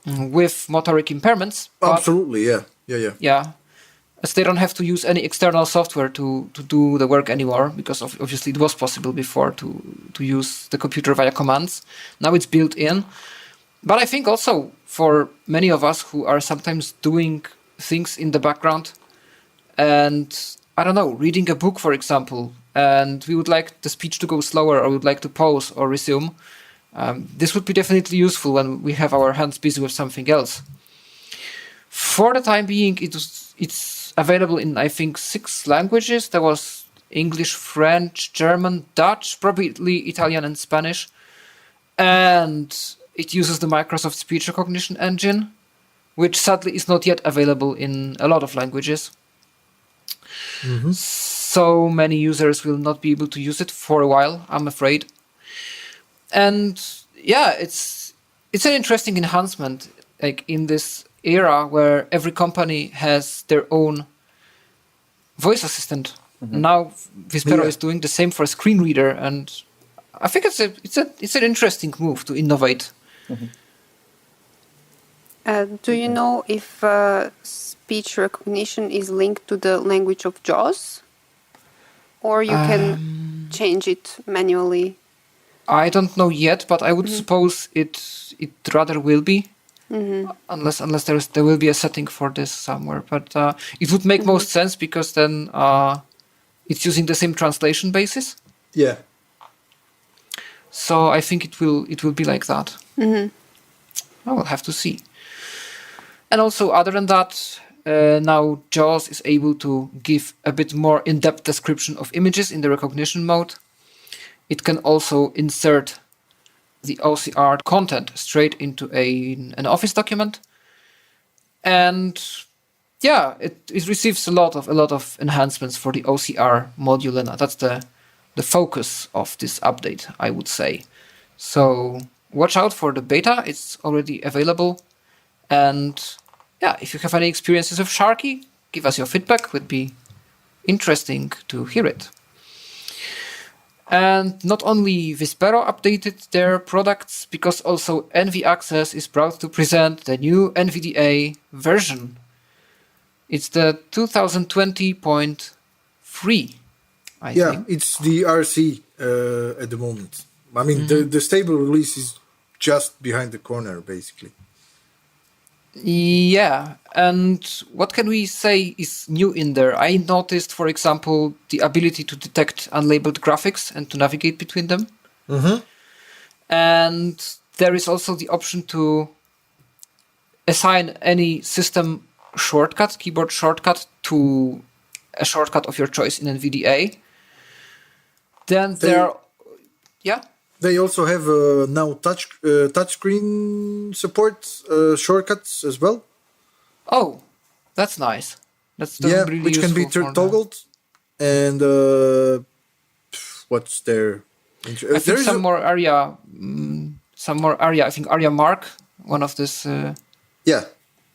with motoric impairments. Absolutely, yeah. Yeah, as they don't have to use any external software to do the work anymore, because obviously it was possible before to use the computer via commands. Now it's built in. But I think also for many of us who are sometimes doing things in the background and, I don't know, reading a book, for example, and we would like the speech to go slower, or we would like to pause or resume, this would be definitely useful when we have our hands busy with something else. For the time being, it's available in, I think, 6 languages. There was English, French, German, Dutch, probably Italian and Spanish. And it uses the Microsoft Speech Recognition engine, which sadly is not yet available in a lot of languages. Mm-hmm. So many users will not be able to use it for a while, I'm afraid. And yeah, it's an interesting enhancement, like in this era where every company has their own voice assistant. Mm-hmm. Now Vispero is doing the same for a screen reader, and I think it's an interesting move to innovate. Mm-hmm. Do you know if speech recognition is linked to the language of JAWS? Or you can change it manually? I don't know yet, but I would suppose it rather will be. Mm-hmm. Unless there will be a setting for this somewhere. But it would make most sense, because then it's using the same translation basis. Yeah. So I think it will be like that. Mm-hmm. I will have to see. And also, other than that, now JAWS is able to give a bit more in-depth description of images in the recognition mode. It can also insert the OCR content straight into an Office document. And yeah, it receives a lot of enhancements for the OCR module, and that's the focus of this update, I would say. So watch out for the beta. It's already available. And yeah, if you have any experiences with Sharky, give us your feedback. Would be interesting to hear it. And not only Vispero updated their products, because also NV Access is proud to present the new NVDA version. It's the 2020.3, I think. It's the RC at the moment. I mean, the stable release is just behind the corner, basically. Yeah, and what can we say is new in there? I noticed, for example, the ability to detect unlabeled graphics and to navigate between them. Mm-hmm. And there is also the option to assign any system shortcut, keyboard shortcut, to a shortcut of your choice in NVDA. Then They also have now touchscreen support shortcuts as well. Oh, that's nice. That's really which can be toggled. And what's there? I think some more area. I think area mark, one of these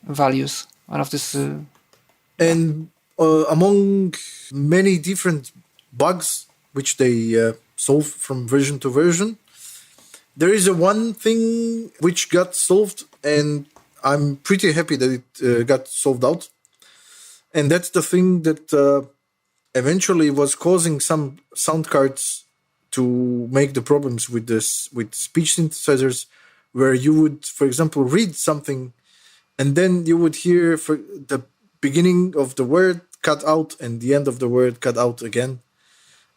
values. One of this. And among many different bugs which they solve from version to version, there is one thing which got solved, and I'm pretty happy that it got solved out. And that's the thing that eventually was causing some sound cards to make the problems with speech synthesizers, where you would, for example, read something, and then you would hear for the beginning of the word cut out and the end of the word cut out again.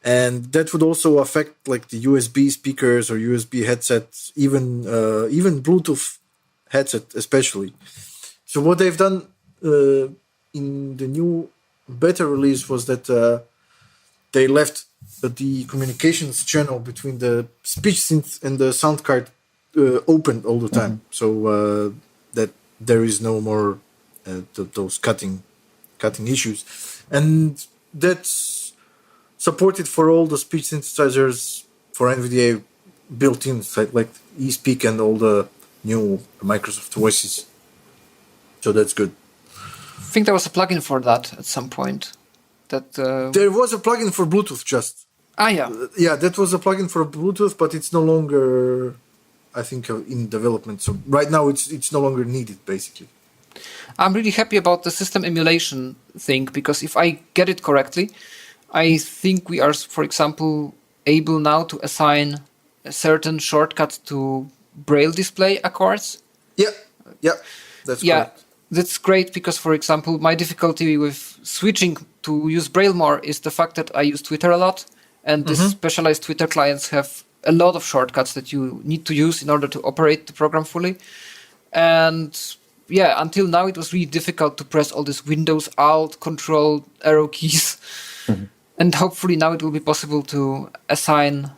And that would also affect like the USB speakers or USB headsets, even Bluetooth headset especially. So what they've done in the new beta release was that they left the communications channel between the speech synth and the sound card open all the time, so that there is no more those cutting issues, and that's supported for all the speech synthesizers for NVDA built-in, like eSpeak and all the new Microsoft voices. So that's good. I think there was a plugin for that at some point. There was a plugin for Bluetooth just. Yeah. Yeah, that was a plugin for Bluetooth, but it's no longer I think, in development. So right now it's no longer needed, basically. I'm really happy about the system emulation thing, because if I get it correctly, I think we are, for example, able now to assign a certain shortcut to Braille display accords. Yeah, that's correct. That's great, because, for example, my difficulty with switching to use Braille more is the fact that I use Twitter a lot, and these specialized Twitter clients have a lot of shortcuts that you need to use in order to operate the program fully. And yeah, until now it was really difficult to press all these Windows, Alt, Control, arrow keys. And hopefully now it will be possible to assign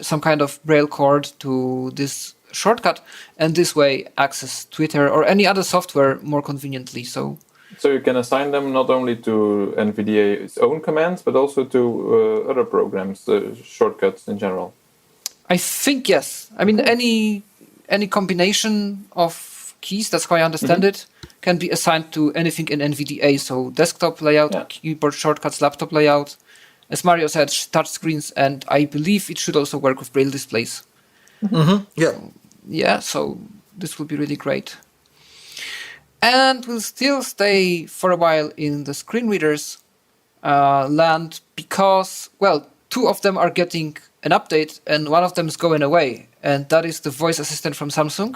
some kind of Braille chord to this shortcut, and this way access Twitter or any other software more conveniently. So you can assign them not only to NVDA's own commands, but also to other programs, shortcuts in general. I think yes. I mean, any combination of keys, that's how I understand it, can be assigned to anything in NVDA. So desktop layout, keyboard shortcuts, laptop layout. As Mario said, touch screens, and I believe it should also work with Braille displays. Yeah, so this will be really great. And we'll still stay for a while in the screen readers land, because, well, two of them are getting an update and one of them is going away, and that is the voice assistant from Samsung.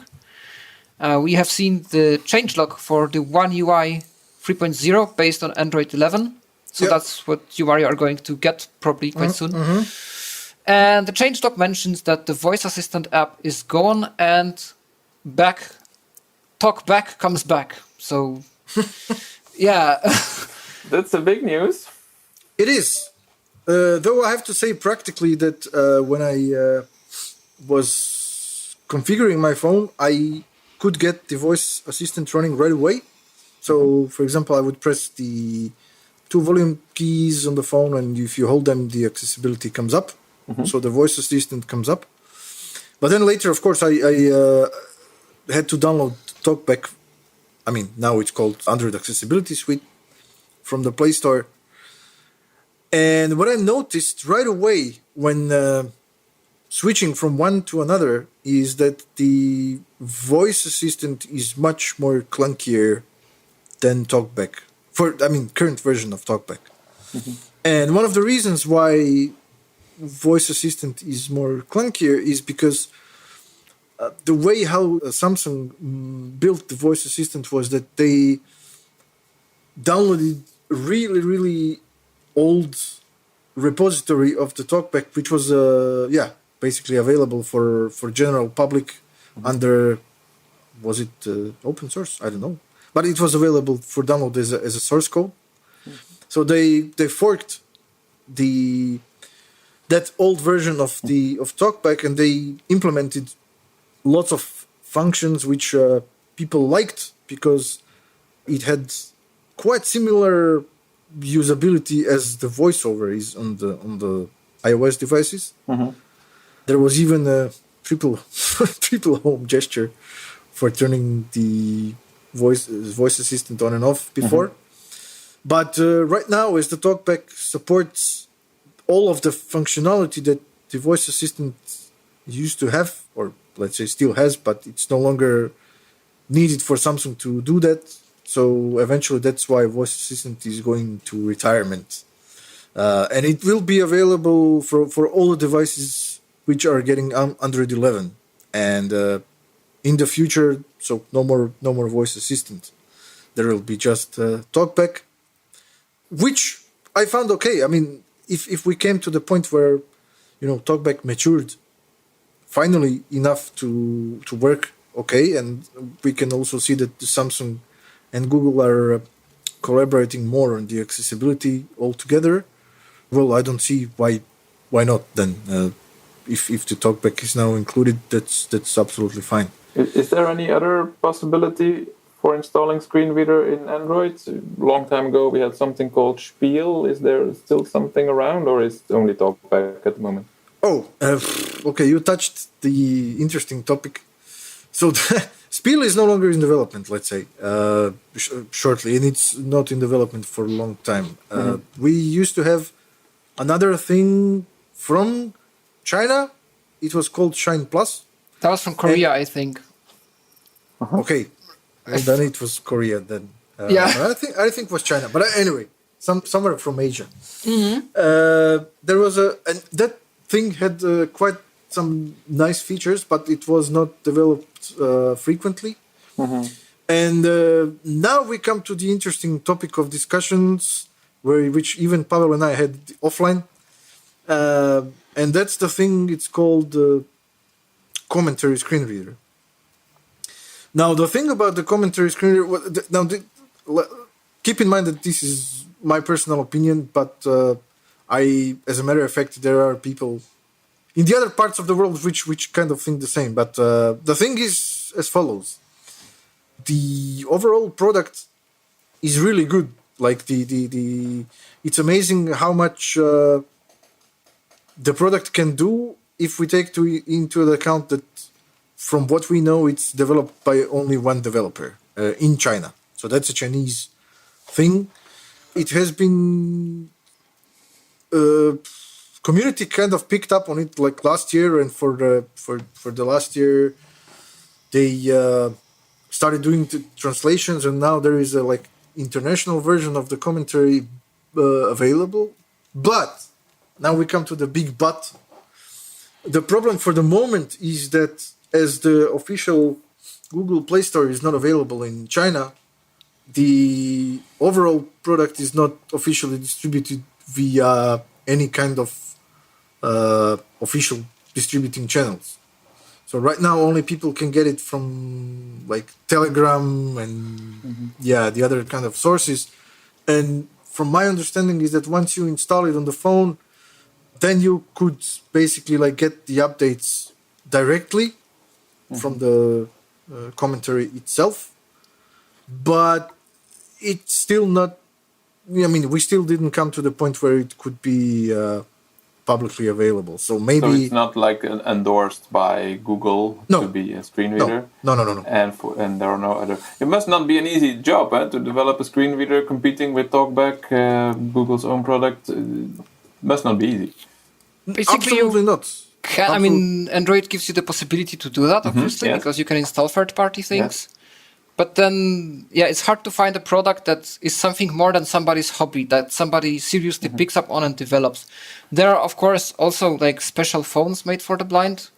We have seen the changelog for the One UI 3.0 based on Android 11. So that's what you, Mario, are going to get probably quite soon. And the changelog mentions that the voice assistant app is gone and TalkBack comes back. So, yeah. That's a big news. It is. Though I have to say practically that when I was configuring my phone, I could get the voice assistant running right away. So, for example, I would press the two volume keys on the phone, and if you hold them, the accessibility comes up. So the voice assistant comes up. But then later, of course, I had to download TalkBack. I mean, now it's called Android Accessibility Suite from the Play Store. And what I noticed right away when switching from one to another is that the voice assistant is much more clunkier than TalkBack. Current version of TalkBack. And one of the reasons why voice assistant is more clunkier is because the way how Samsung built the voice assistant was that they downloaded really, really old repository of the TalkBack, which was basically available for general public under, was it open source? I don't know, but it was available for download as a source code. So they forked that old version of TalkBack, and they implemented lots of functions which people liked because it had quite similar usability as the voiceover is on the iOS devices. There was even a triple home gesture for turning the voice assistant on and off before. But right now, as the TalkBack supports all of the functionality that the voice assistant used to have, or let's say still has, but it's no longer needed for Samsung to do that. So eventually that's why voice assistant is going to retirement. And it will be available for all the devices which are getting Android 11. And in the future, so no more voice assistant. There will be just TalkBack, which I found okay. I mean, if we came to the point where, TalkBack matured finally enough to work okay, and we can also see that Samsung and Google are collaborating more on the accessibility altogether. Well, I don't see why not then. If the TalkBack is now included, that's absolutely fine. Is there any other possibility for installing screen reader in Android? A long time ago we had something called Spiel. Is there still something around, or is it only TalkBack at the moment? Okay, you touched the interesting topic. So Spiel is no longer in development, let's say, shortly, and it's not in development for a long time. We used to have another thing from China. It was called Shine Plus. That was from Korea, I think. Okay, well, then it was Korea. Then Yeah. I think it was China. But anyway, somewhere from Asia. There was and that thing had quite some nice features, but it was not developed frequently. And now we come to the interesting topic of discussions, which even Pavel and I had offline, and that's the thing. It's called commentary screen reader. Now, the thing about the commentary screen reader. Keep in mind that this is my personal opinion, but as a matter of fact, there are people in the other parts of the world which kind of think the same. But the thing is as follows: the overall product is really good. Like it's amazing how much the product can do if we take into account that, from what we know, it's developed by only one developer in China. So that's a Chinese thing. It has been community kind of picked up on it like last year, and for the last year they started doing the translations, and now there is a like international version of the commentary available. But now we come to the big but. The problem for the moment is that as the official Google Play Store is not available in China, the overall product is not officially distributed via any kind of official distributing channels. So right now only people can get it from like Telegram and the other kind of sources. And from my understanding is that once you install it on the phone, then you could basically like get the updates directly from the commentary itself. But it's still not, I mean, we still didn't come to the point where it could be publicly available. So maybe... So it's not like endorsed by Google to be a screen reader? No. And there are no other... It must not be an easy job to develop a screen reader competing with TalkBack, Google's own product. Must not be easy. Basically, absolutely not. I mean, Android gives you the possibility to do that, obviously, because you can install third-party things. Yes. But then, it's hard to find a product that is something more than somebody's hobby, that somebody seriously picks up on and develops. There are, of course, also like special phones made for the blind,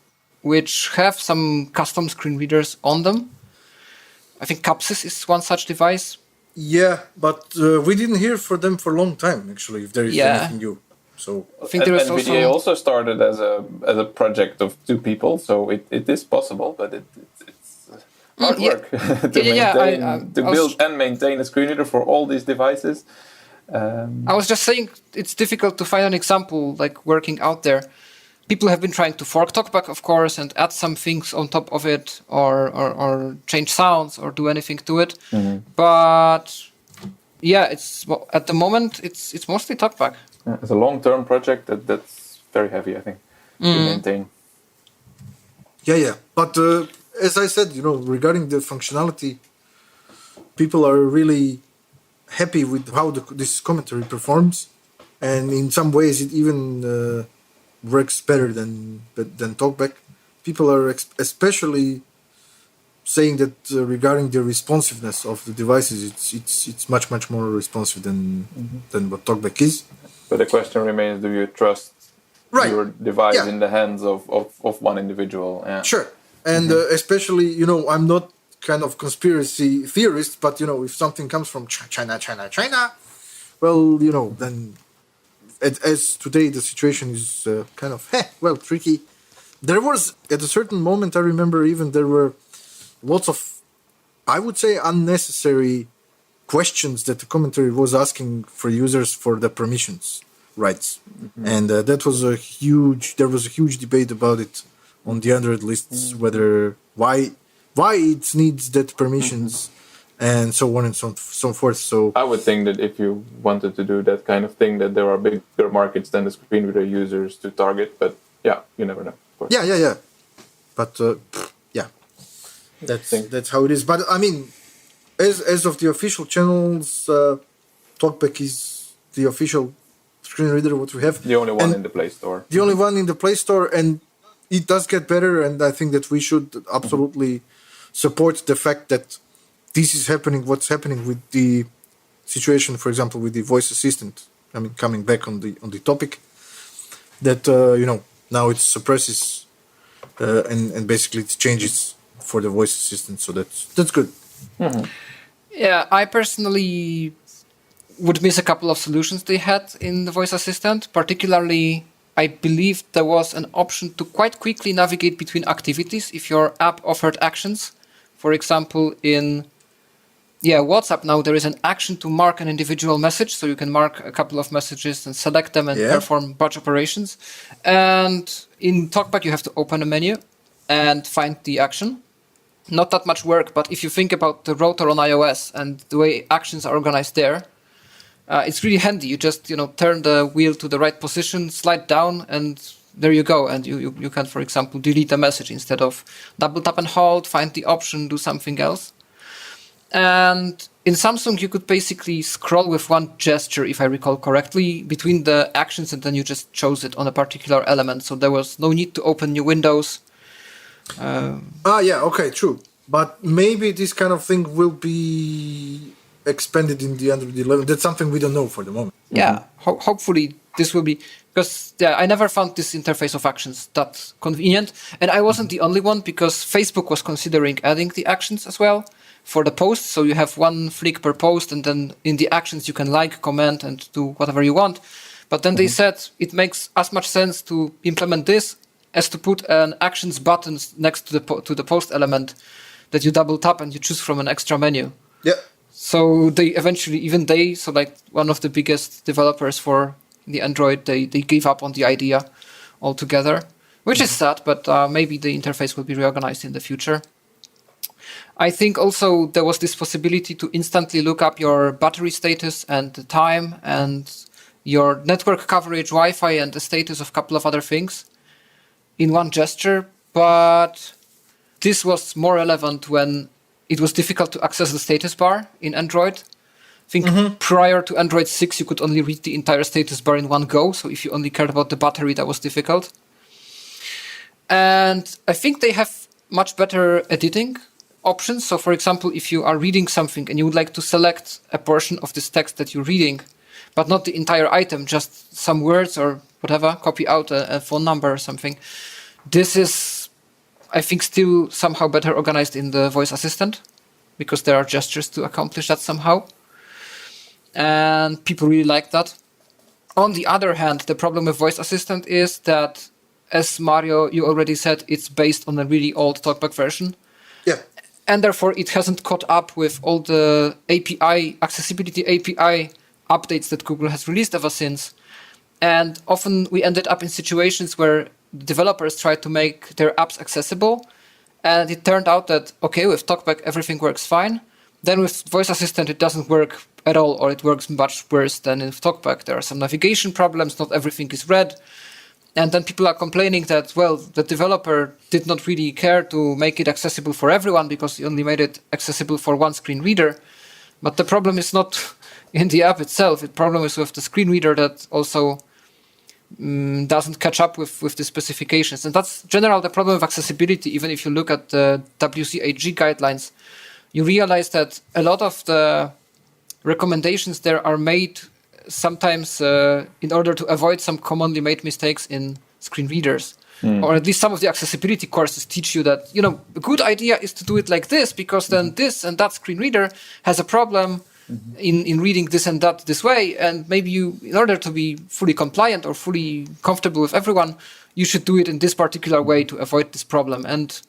which have some custom screen readers on them. I think Capsys is one such device. Yeah, but we didn't hear for them for a long time, actually, if there is anything new. So I think there is NVDA also started as a project of two people, so it is possible, but it's hard work to build and maintain a screen reader for all these devices. I was just saying it's difficult to find an example like working out there. People have been trying to fork TalkBack, of course, and add some things on top of it, or change sounds, or do anything to it. But at the moment it's mostly TalkBack. It's a long-term project that's very heavy, I think, to maintain. Yeah. But as I said, regarding the functionality, people are really happy with how this commentary performs, and in some ways it even works better than TalkBack. People are especially saying that regarding the responsiveness of the devices, it's much more responsive than what TalkBack is. But the question remains: do you trust your device in the hands of one individual? Yeah. Sure. And especially, I'm not kind of conspiracy theorist, but, if something comes from China, well, then as today the situation is kind of, tricky. There was, at a certain moment, I remember even there were lots of, I would say, unnecessary questions that the commentary was asking for users for the permissions rights. And there was a huge debate about it on the Android lists, why it needs that permissions and so on and so forth. So I would think that if you wanted to do that kind of thing, that there are bigger markets than the screen reader users to target. But you never know. Of course. Yeah. But that's how it is. But I mean, as of the official channels, TalkBack is the official screen reader what we have. The only one in the Play Store. The only one in the Play Store, and it does get better, and I think that we should absolutely support the fact that this is happening. What's happening with the situation, for example, with the voice assistant. I mean, coming back on the topic, that now it suppresses and basically it changes for the voice assistant. So that's good. Yeah, I personally would miss a couple of solutions they had in the voice assistant. Particularly, I believe there was an option to quite quickly navigate between activities if your app offered actions. For example, in WhatsApp now there is an action to mark an individual message, so you can mark a couple of messages and select them and perform batch operations. And in TalkBack you have to open a menu and find the action. Not that much work, but if you think about the rotor on iOS and the way actions are organized there, it's really handy. You just turn the wheel to the right position, slide down, and there you go. And you can, for example, delete a message instead of double tap and hold, find the option, do something else. And in Samsung, you could basically scroll with one gesture, if I recall correctly, between the actions, and then you just chose it on a particular element. So there was no need to open new windows. Okay, true. But maybe this kind of thing will be expanded in the Android 11. That's something we don't know for the moment. Yeah, hopefully this will be, because I never found this interface of actions that convenient. And I wasn't the only one, because Facebook was considering adding the actions as well for the posts. So you have one flick per post, and then in the actions you can like, comment, and do whatever you want. But then they said it makes as much sense to implement this as to put an actions button next to the post element that you double tap and you choose from an extra menu. Yeah. So they eventually, so like one of the biggest developers for the Android, they gave up on the idea altogether, which is sad, but maybe the interface will be reorganized in the future. I think also there was this possibility to instantly look up your battery status and the time and your network coverage, Wi-Fi, and the status of a couple of other things in one gesture, but this was more relevant when it was difficult to access the status bar in Android. I think prior to Android 6, you could only read the entire status bar in one go, so if you only cared about the battery, that was difficult. And I think they have much better editing options. So for example, if you are reading something and you would like to select a portion of this text that you're reading, but not the entire item, just some words or whatever, copy out a phone number or something. This is, I think, still somehow better organized in the voice assistant, because there are gestures to accomplish that somehow. And people really like that. On the other hand, the problem with voice assistant is that, as Mario, you already said, it's based on a really old TalkBack version. Yeah. And therefore it hasn't caught up with all the accessibility API updates that Google has released ever since. And often we ended up in situations where developers tried to make their apps accessible, and it turned out that, okay, with TalkBack everything works fine. Then with voice assistant it doesn't work at all, or it works much worse than in TalkBack. There are some navigation problems, not everything is read. And then people are complaining that, well, the developer did not really care to make it accessible for everyone because he only made it accessible for one screen reader. But the problem is not in the app itself. The problem is with the screen reader that also doesn't catch up with the specifications. And that's generally the problem with accessibility. Even if you look at the WCAG guidelines, you realize that a lot of the recommendations there are made sometimes in order to avoid some commonly made mistakes in screen readers. Or at least some of the accessibility courses teach you that, a good idea is to do it like this, because then this and that screen reader has a problem in reading this and that this way, and maybe you, in order to be fully compliant or fully comfortable with everyone, you should do it in this particular way to avoid this problem. And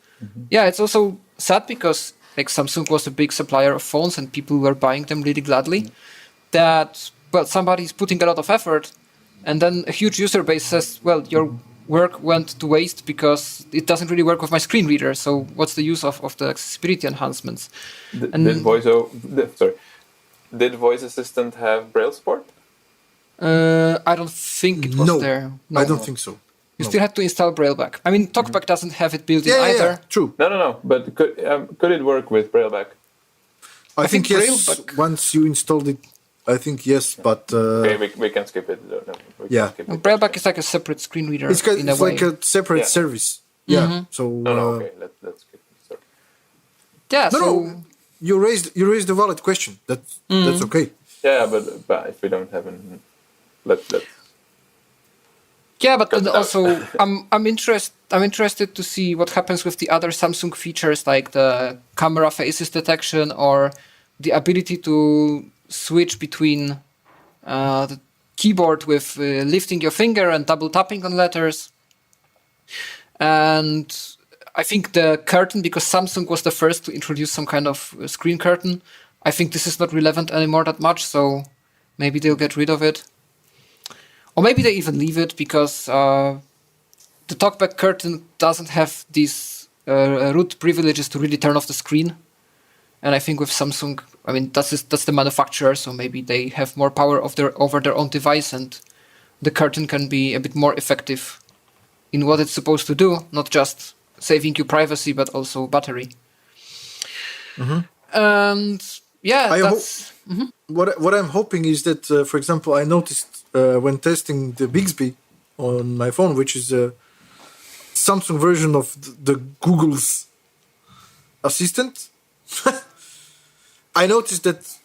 it's also sad because like Samsung was a big supplier of phones and people were buying them really gladly, that somebody's putting a lot of effort and then a huge user base says, well, your work went to waste because it doesn't really work with my screen reader, so what's the use of the accessibility enhancements? Did Voice Assistant have Braille support? I don't think it was there. No, I don't think so. You still had to install Brailleback. I mean, TalkBack doesn't have it built in either. Yeah, true. No. But could it work with Brailleback? I think yes. Brailleback, once you installed it, I think yes, but... okay, we can skip it. Yeah. Brailleback is like a separate screen reader it's in a way. Like a separate service. Yeah. So No, okay. Let's skip. Sorry. Yeah. no, you raised a valid question. That's okay. Yeah, but if we don't have an, let's. Yeah, but Cut then it out. also I'm interested to see what happens with the other Samsung features like the camera faces detection or the ability to switch between the keyboard with lifting your finger and double tapping on letters. And I think the curtain, because Samsung was the first to introduce some kind of screen curtain, I think this is not relevant anymore that much, so maybe they'll get rid of it. Or maybe they even leave it because the TalkBack curtain doesn't have these root privileges to really turn off the screen. And I think with Samsung, I mean, that's the manufacturer, so maybe they have more power over their own device, and the curtain can be a bit more effective in what it's supposed to do, not just saving you privacy, but also battery. And yeah, What I'm hoping is that, for example, I noticed when testing the Bixby on my phone, which is a Samsung version of the Google's assistant, I noticed that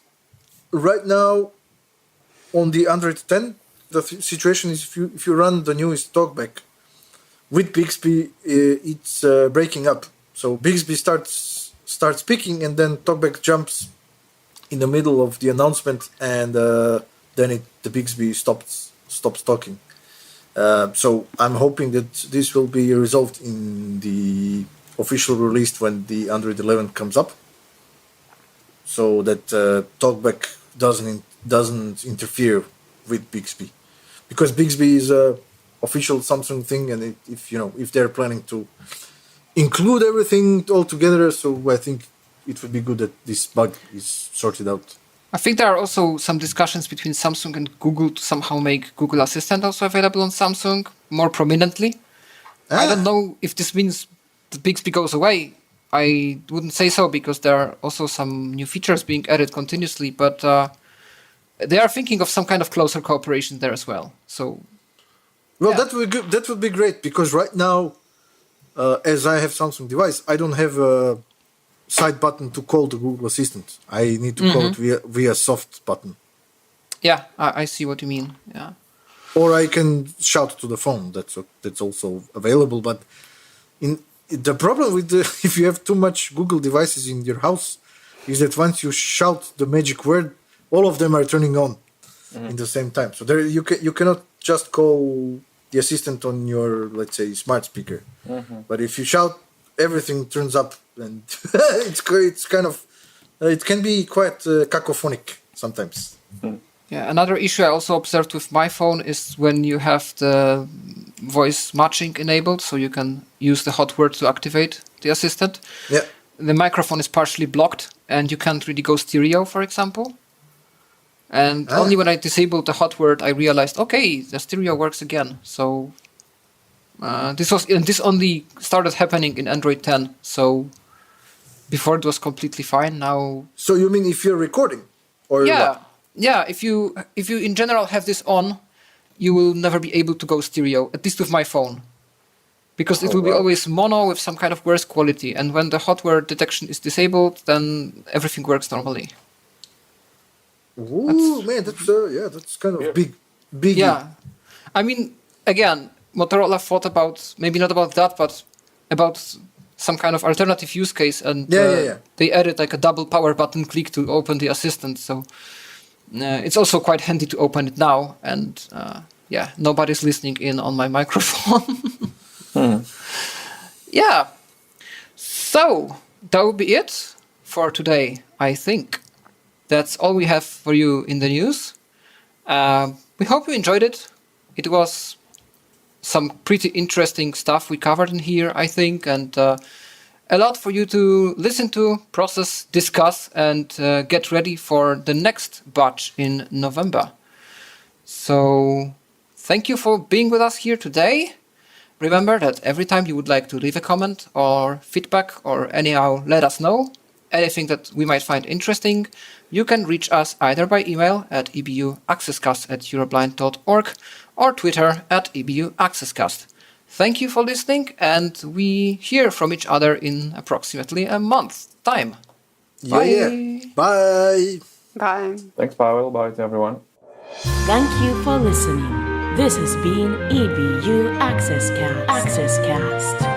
right now on the Android 10, the situation is if you run the newest TalkBack with Bixby, it's breaking up. So Bixby starts speaking, and then TalkBack jumps in the middle of the announcement, and then the Bixby stops talking. So I'm hoping that this will be resolved in the official release when the Android 11 comes up, so that TalkBack doesn't interfere with Bixby, because Bixby is a official Samsung thing, and if they're planning to include everything all together, so I think it would be good that this bug is sorted out. I think there are also some discussions between Samsung and Google to somehow make Google Assistant also available on Samsung more prominently. I don't know if this means the Bixby goes away. I wouldn't say so, because there are also some new features being added continuously, but they are thinking of some kind of closer cooperation there as well. So, that would be great, because right now, as I have Samsung device, I don't have a side button to call the Google Assistant. I need to call it via soft button. Yeah, I see what you mean. Yeah. Or I can shout to the phone. That's also available. But the problem with if you have too much Google devices in your house is that once you shout the magic word, all of them are turning on in the same time. So you cannot just call the assistant on your, let's say, smart speaker. But if you shout, everything turns up, and it's kind of it can be quite cacophonic sometimes. Yeah, another issue I also observed with my phone is when you have the voice matching enabled, so you can use the hot word to activate the assistant. Yeah. The microphone is partially blocked, and you can't really go stereo, for example. And only when I disabled the hot word, I realized, okay, the stereo works again. So this only started happening in Android 10. So before it was completely fine. Now. So you mean if you're recording, or what? Yeah. If you in general have this on, you will never be able to go stereo. At least with my phone, because it will be always mono with some kind of worse quality. And when the hot word detection is disabled, then everything works normally. Ooh, that's kind of big. Yeah, I mean, again, Motorola thought about, maybe not about that, but about some kind of alternative use case, and they added like a double power button click to open the assistant. So it's also quite handy to open it now, and nobody's listening in on my microphone. Yeah, so that will be it for today, I think. That's all we have for you in the news. We hope you enjoyed it. It was some pretty interesting stuff we covered in here, I think, and a lot for you to listen to, process, discuss, and get ready for the next batch in November. So thank you for being with us here today. Remember that every time you would like to leave a comment or feedback or anyhow let us know anything that we might find interesting, you can reach us either by email at ebuaccesscast@euroblind.org or Twitter at EBUAccessCast. Thank you for listening, and we hear from each other in approximately a month's time. Bye. Yeah. Bye. Bye. Thanks, Pavel. Bye to everyone. Thank you for listening. This has been EBU Access Cast.